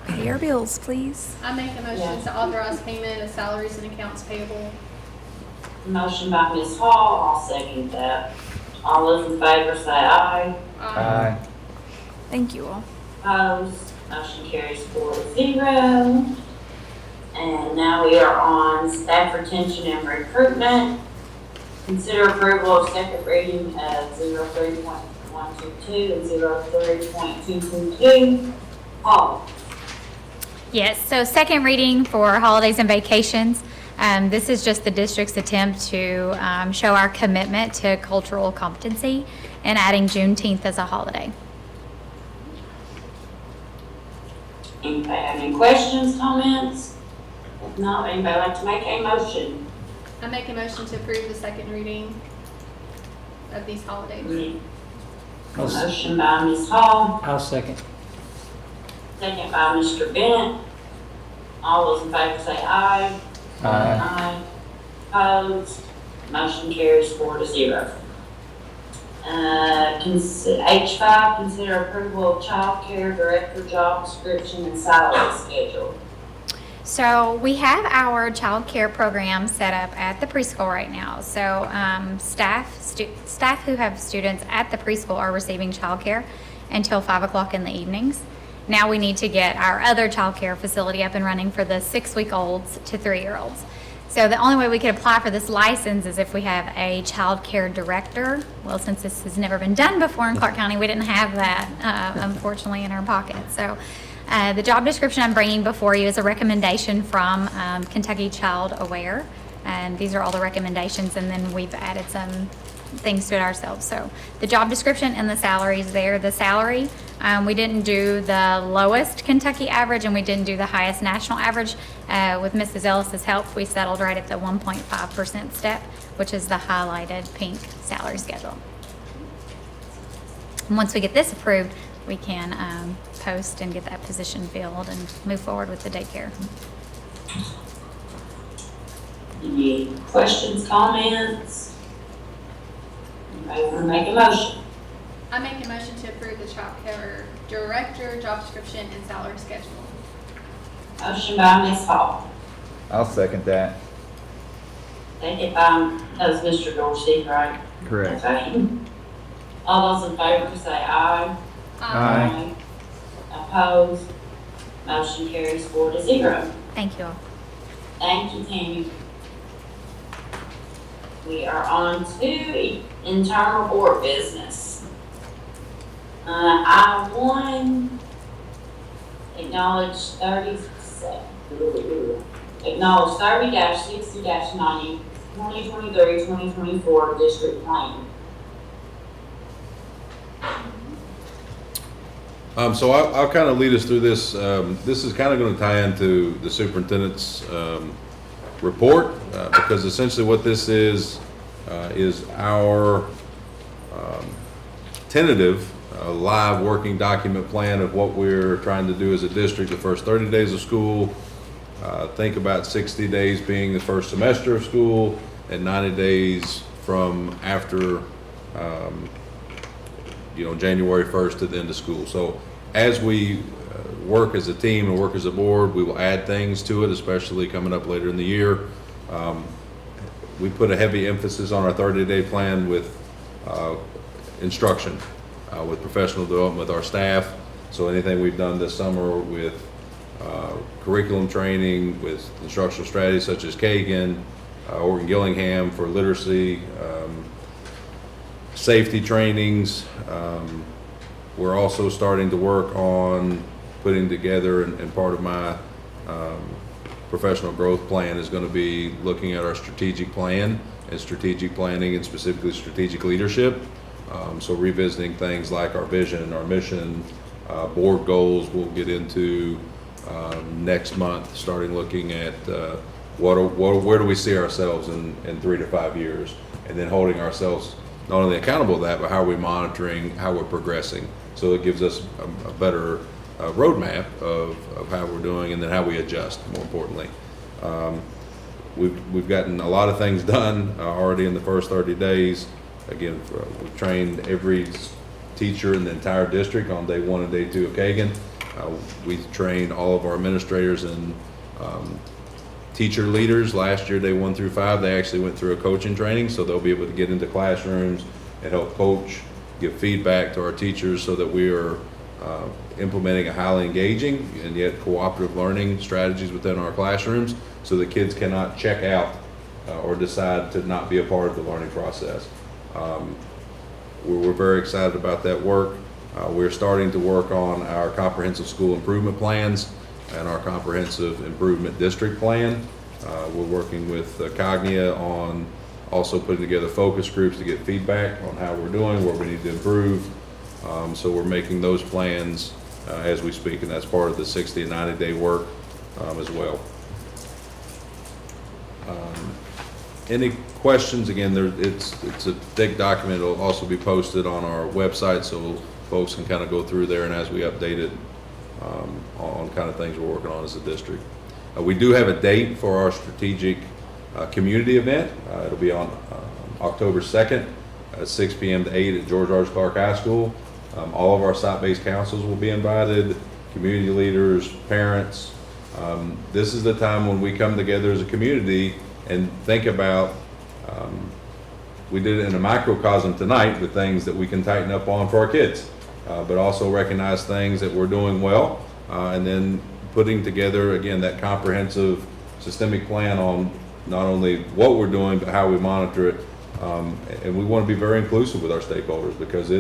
Pay our bills, please. I make a motion to authorize payment of salaries and accounts payable. Motion by Ms. Hall, I'll second that. All those in favor say aye. Aye. Thank you all. Opposed, motion carries 4-0. And now we are on staff retention and recruitment. Consider approval of second reading of 03.122 and 03.222. Paul. Yes, so second reading for holidays and vacations. This is just the district's attempt to show our commitment to cultural competency and adding Juneteenth as a holiday. Anybody have any questions, comments? If not, anybody like to make a motion? I make a motion to approve the second reading of these holidays. Motion by Ms. Hall, I'll second. second by Mr. Bennett. All those in favor say aye. Aye. Opposed, motion carries 4-0. H5, consider approval of child care director job description and salary schedule. So we have our child care program set up at the preschool right now. So staff who have students at the preschool are receiving child care until 5 o'clock in the evenings. Now we need to get our other child care facility up and running for the 6-week-olds to 3-year-olds. So the only way we could apply for this license is if we have a child care director. Well, since this has never been done before in Clark County, we didn't have that, unfortunately, in our pocket. So the job description I'm bringing before you is a recommendation from Kentucky Child Aware. And these are all the recommendations, and then we've added some things to it ourselves. So the job description and the salary is there. The salary, we didn't do the lowest Kentucky average, and we didn't do the highest national average. With Mrs. Ellis's help, we settled right at the 1.5% step, which is the highlighted pink salary schedule. And once we get this approved, we can post and get that position filled and move forward with the daycare. Any questions, comments? Anybody want to make a motion? I make a motion to approve the child care director job description and salary schedule. Motion by Ms. Hall, I'll second that. second by, that was Mr. Dorsey, right? Correct. Okay. All those in favor say aye. Aye. Opposed, motion carries 4-0. Thank you all. Thank you, Tammy. We are on to internal board business. I-1, acknowledge 30-60-90, 2023-2024 district plan. So I'll kind of lead us through this. This is kind of going to tie into the superintendent's report, because essentially what this is our tentative live working document plan of what we're trying to do as a district the first 30 days of school, Think about 60 days being the first semester of school and 90 days from after, January 1st to the end of school. So as we work as a team and work as a board, we will add things to it, especially coming up later in the year. We put a heavy emphasis on our 30-day plan with instruction, with professional development with our staff. So anything we've done this summer with curriculum training, with instructional strategies such as Kagan, Orton Gillingham for literacy, safety trainings. We're also starting to work on putting together, and part of my professional growth plan is going to be looking at our strategic plan and strategic planning, and specifically strategic leadership. So revisiting things like our vision, our mission, board goals we'll get into next month, starting looking at where do we see ourselves in 3 to 5 years, and then holding ourselves not only accountable to that, but how are we monitoring how we're progressing. So it gives us a better roadmap of how we're doing, and then how we adjust, more importantly. We've gotten a lot of things done already in the first 30 days. Again, we've trained every teacher in the entire district on day 1 and day 2 of Kagan. We've trained all of our administrators and teacher leaders. Last year, day 1 through 5, they actually went through a coaching training, so they'll be able to get into classrooms and help coach, give feedback to our teachers, so that we are implementing a highly engaging and yet cooperative learning strategies within our classrooms, so that kids cannot check out or decide to not be a part of the learning process. We're very excited about that work. We're starting to work on our comprehensive school improvement plans and our comprehensive improvement district plan. We're working with Cognia on also putting together focus groups to get feedback on how we're doing, where we need to improve. So we're making those plans as we speak, and that's part of the 60 and 90-day work as well. Any questions? Again, it's a thick document. It'll also be posted on our website, so folks can kind of go through there, and as we update it on kind of things we're working on as a district. We do have a date for our strategic community event. It'll be on October 2nd at 6 p.m. to 8 at George R. Clark High School. All of our site-based councils will be invited, community leaders, parents. This is the time when we come together as a community and think about, we did it in a microcosm tonight with things that we can tighten up on for our kids, but also recognize things that we're doing well, and then putting together, again, that comprehensive systemic plan on not only what we're doing, but how we monitor it. And we want to be very inclusive with our stakeholders, because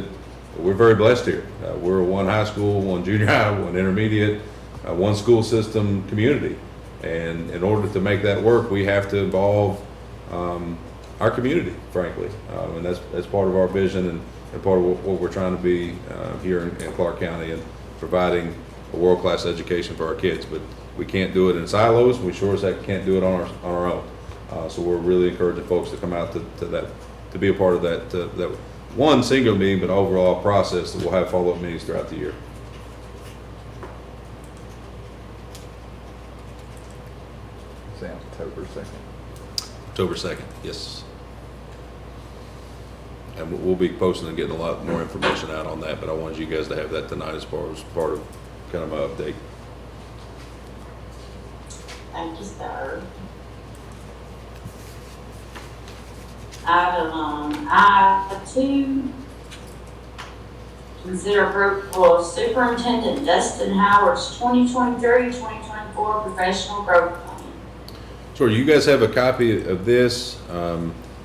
we're very blessed here. We're a 1 high school, 1 junior high, 1 intermediate, 1 school system community. And in order to make that work, we have to involve our community, frankly. And that's part of our vision and part of what we're trying to be here in Clark County, and providing a world-class education for our kids. But we can't do it in silos. We sure as heck can't do it on our own. So we're really encouraging folks to come out to that, to be a part of that one single meeting, but overall process that we'll have follow-up meetings throughout the year. Say October 2nd. October 2nd, yes. And we'll be posting and getting a lot more information out on that, but I wanted you guys to have that tonight as part of kind of my update. Thank you, sir. Item I2, consider approval of Superintendent Dustin Howard's 2023-2024 professional growth plan. Sure, you guys have a copy of this.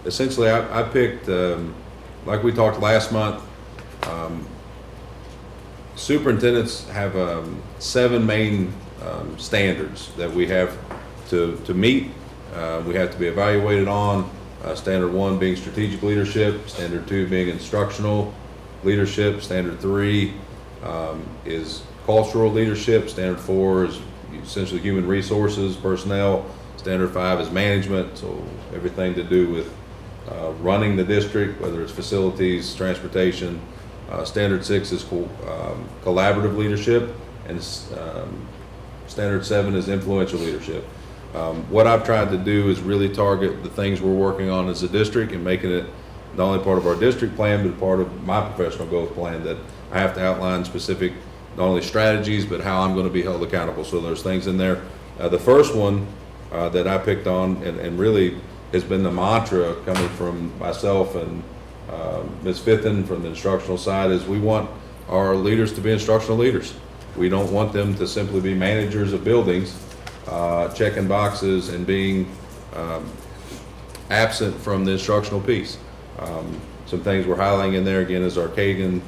Essentially, I picked, like we talked last month, superintendents have 7 main standards that we have to meet. We have to be evaluated on. Standard 1 being strategic leadership, standard 2 being instructional leadership, standard 3 is cultural leadership, standard 4 is essentially human resources, personnel, standard 5 is management, so everything to do with running the district, whether it's facilities, transportation. Standard 6 is collaborative leadership, and Standard 7 is influential leadership. What I've tried to do is really target the things we're working on as a district and making it not only part of our district plan, but part of my professional growth plan, that I have to outline specific, not only strategies, but how I'm going to be held accountable. So there's things in there. The first one that I picked on and really has been the mantra coming from myself and Ms. Fitton from the instructional side is we want our leaders to be instructional leaders. We don't want them to simply be managers of buildings, checking boxes and being absent from the instructional piece. Some things we're highlighting in there again is our Kagan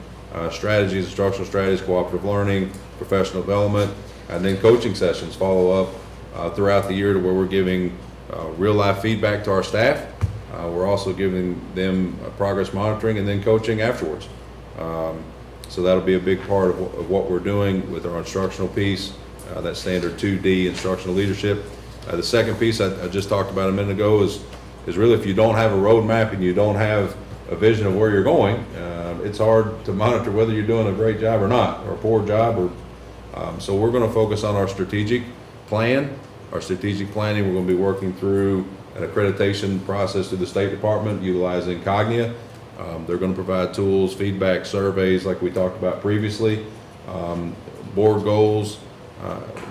strategies, instructional strategies, cooperative learning, professional development, and then coaching sessions follow up throughout the year to where we're giving real life feedback to our staff. We're also giving them progress monitoring and then coaching afterwards. So that'll be a big part of what we're doing with our instructional piece, that standard 2D instructional leadership. The second piece I just talked about a minute ago is really if you don't have a roadmap and you don't have a vision of where you're going, it's hard to monitor whether you're doing a great job or not, or a poor job. So we're going to focus on our strategic plan. Our strategic planning, we're going to be working through an accreditation process through the State Department utilizing Cognia. They're going to provide tools, feedback, surveys like we talked about previously, board goals.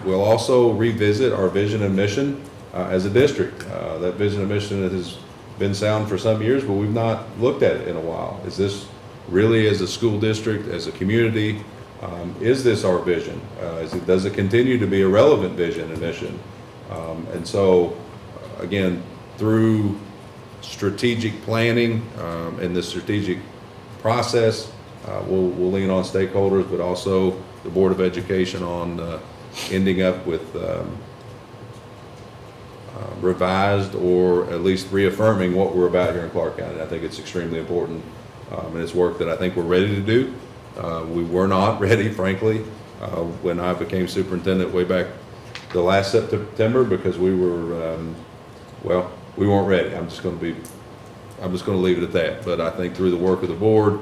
We'll also revisit our vision and mission as a district. That vision and mission has been sound for some years, but we've not looked at it in a while. Is this really, as a school district, as a community, is this our vision? Does it continue to be a relevant vision and mission? And so, again, through strategic planning and the strategic process, we'll lean on stakeholders, but also the Board of Education on ending up with revised or at least reaffirming what we're about here in Clark County. I think it's extremely important, and it's work that I think we're ready to do. We were not ready, frankly, when I became superintendent way back the last September, because we were, we weren't ready. I'm just going to leave it at that. But I think through the work of the board,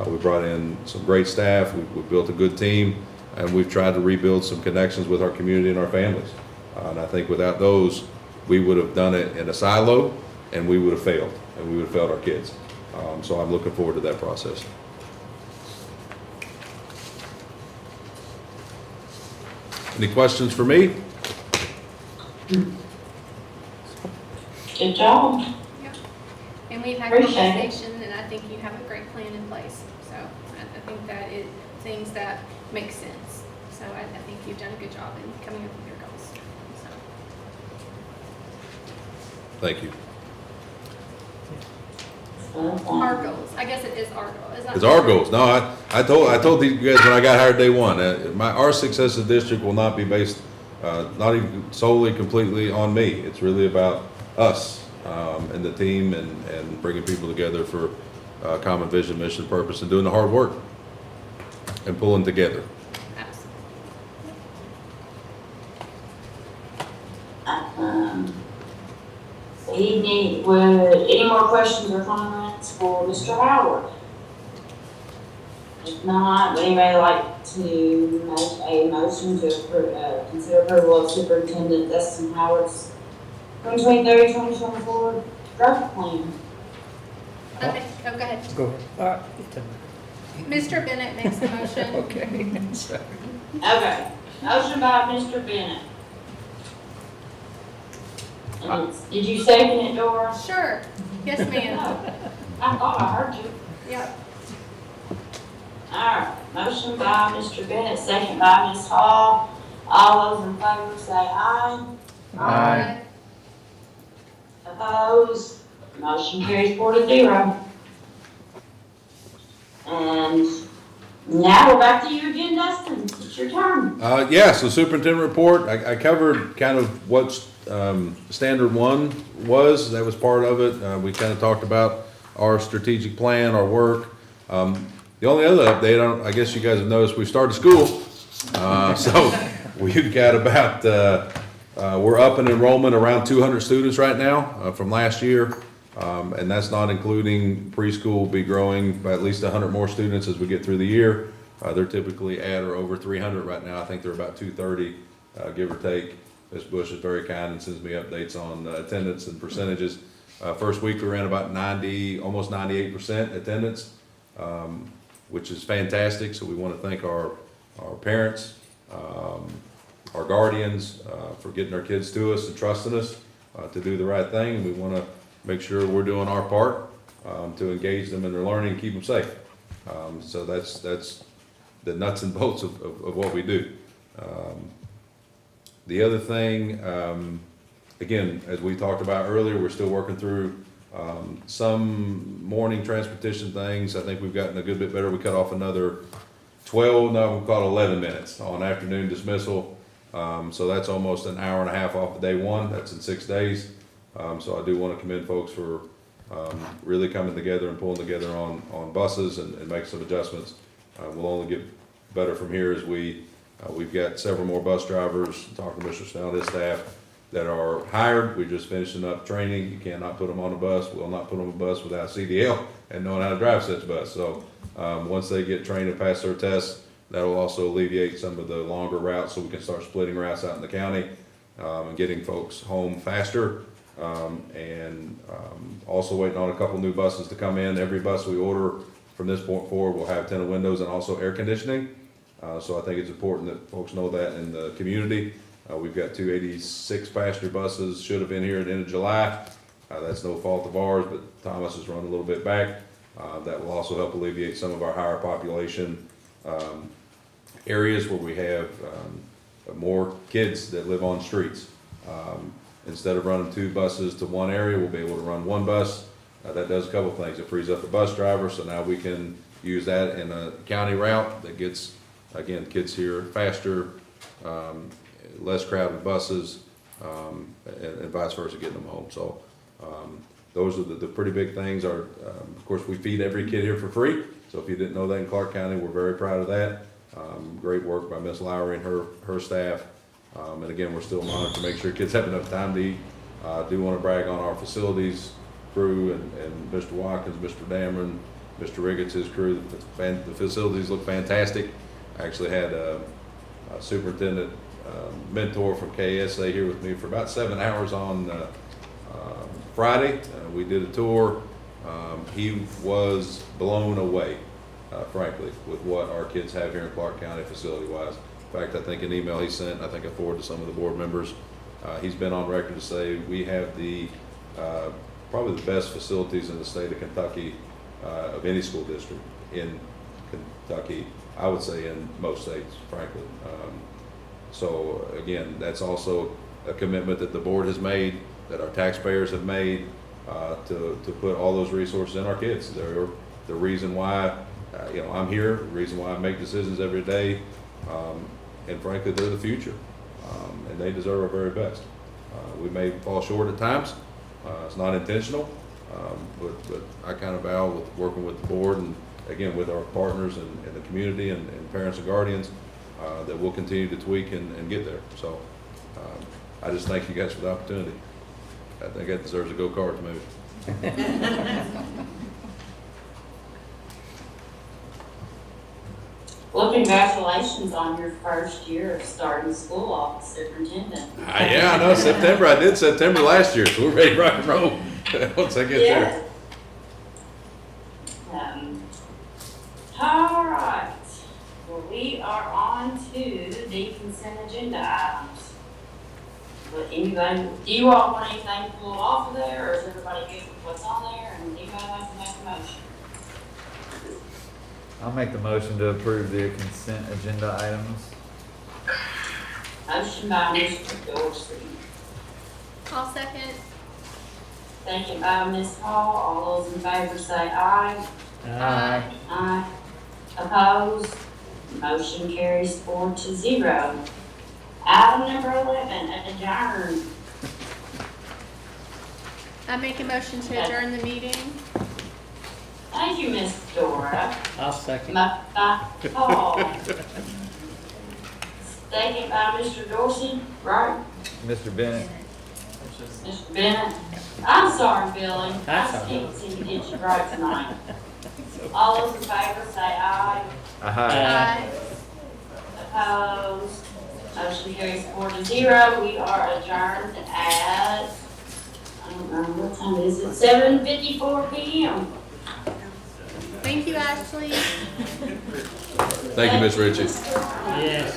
we brought in some great staff. We built a good team, and we've tried to rebuild some connections with our community and our families. And I think without those, we would have done it in a silo, and we would have failed, and we would have failed our kids. So I'm looking forward to that process. Any questions for me? Good job. Yep. And we've had Appreciate it. conversation, and I think you have a great plan in place. So I think that it things that make sense. So I think you've done a good job in coming up with your goals. So. Thank you. Our goals. I guess it is our goal. It's our goals. No, I told these guys when I got hired day one, our success as a district will not be based, not even solely completely on me. It's really about us and the team and bringing people together for common vision, mission, purpose, and doing the hard work and pulling together. Any more questions or comments for Mr. Howard? If not, would anybody like to make a motion to consider approval of Superintendent Dustin Howard's 2023-2024 growth plan? Okay, go ahead. Go ahead. Mr. Bennett makes a motion. Okay. Okay, motion by Mr. Bennett. And did you second it, Dora? Sure. Yes, ma'am. I thought I heard you. Yep. All right, motion by Mr. Bennett, second by Ms. Hall. All those in favor say aye. Aye. Opposed? Motion carries 4-0. And now we're back to you again, Dustin. It's your turn. So superintendent report, I covered kind of what standard 1 was. That was part of it. We kind of talked about our strategic plan, our work. The only other update, I guess you guys have noticed, we started school. So we've got about, we're up in enrollment around 200 students right now from last year. And that's not including preschool will be growing by at least 100 more students as we get through the year. They're typically at or over 300 right now. I think they're about 230 give or take. Ms. Bush is very kind and sends me updates on attendance and percentages. First week, we ran about 90, almost 98% attendance, which is fantastic. So we want to thank our parents, our guardians, for getting our kids to us and trusting us to do the right thing. And we want to make sure we're doing our part to engage them in their learning and keep them safe. So that's the nuts and bolts of what we do. The other thing, again, as we talked about earlier, we're still working through some morning transportation things. I think we've gotten a good bit better. We cut off another 12, no, we caught 11 minutes on afternoon dismissal. So that's almost an hour and a half off of day one. That's in 6 days. So I do want to commend folks for really coming together and pulling together on buses and make some adjustments. We'll only get better from here as we've got several more bus drivers, talking to Mr. Snell and his staff, that are hired. We're just finishing up training. You cannot put them on a bus. We'll not put them on a bus without CDL and knowing how to drive such a bus. So once they get trained and pass their tests, that will also alleviate some of the longer routes, so we can start splitting routes out in the county and getting folks home faster. Also waiting on a couple new buses to come in. Every bus we order from this point forward will have tinted windows and also air conditioning. So I think it's important that folks know that in the community. We've got 286 passenger buses, should have been here at the end of July. That's no fault of ours, but Thomas has run a little bit back. That will also help alleviate some of our higher population areas where we have more kids that live on streets. Instead of running 2 buses to one area, we'll be able to run 1 bus. That does a couple things. It frees up the bus driver, so now we can use that in a county route that gets, again, kids here faster, less crowded buses, and vice versa, getting them home. So those are the pretty big things. Of course, we feed every kid here for free. So if you didn't know that in Clark County, we're very proud of that. Great work by Ms. Lowry and her staff. And again, we're still monitoring to make sure kids have enough time to eat. I do want to brag on our facilities crew and Mr. Watkins, Mr. Dameron, Mr. Riggins, his crew. The facilities look fantastic. I actually had a superintendent mentor from KSA here with me for about 7 hours on Friday. We did a tour. He was blown away, frankly, with what our kids have here in Clark County facility-wise. In fact, I think an email he sent, I think I forwarded to some of the board members, he's been on record to say we have probably the best facilities in the state of Kentucky of any school district in Kentucky. I would say in most states, frankly. So again, that's also a commitment that the board has made, that our taxpayers have made, to put all those resources in our kids. They're the reason why I'm here, the reason why I make decisions every day, and frankly, they're the future, and they deserve our very best. We may fall short at times. It's not intentional, but I kind of vow with working with the board and again with our partners and the community and parents and guardians that we'll continue to tweak and get there. So I just thank you guys for the opportunity. I think that deserves a go Cards maybe. Well, congratulations on your first year of starting school off as superintendent. Yeah, I know, September. I did September last year, so we're ready to rock and roll once I get there. All right. Well, we are on to the consent agenda items. But anybody, do you all want anything pulled off of there, or is everybody good with what's on there? And anybody like to make a motion? I'll make the motion to approve the consent agenda items. Motion by Mr. Dorsey. I'll second. Second by Ms. Hall. All those in favor say aye. Aye. Aye. Opposed? Motion carries 4-0. Item number 11, adjourn. I make a motion to adjourn the meeting. Thank you, Ms. Dora. I'll second. By Paul. Second by Mr. Dorsey, right? Mr. Bennett? Mr. Bennett. I'm sorry, Billy. That's I all can't right. seem to get you right tonight. All those in favor say aye. Aye. Aye. Opposed? Motion carries 4-0. We are adjourned at, I don't know, what time is it? 7:54 PM. Thank you, Ashley. Thank you, Ms. Ritchie. Yes.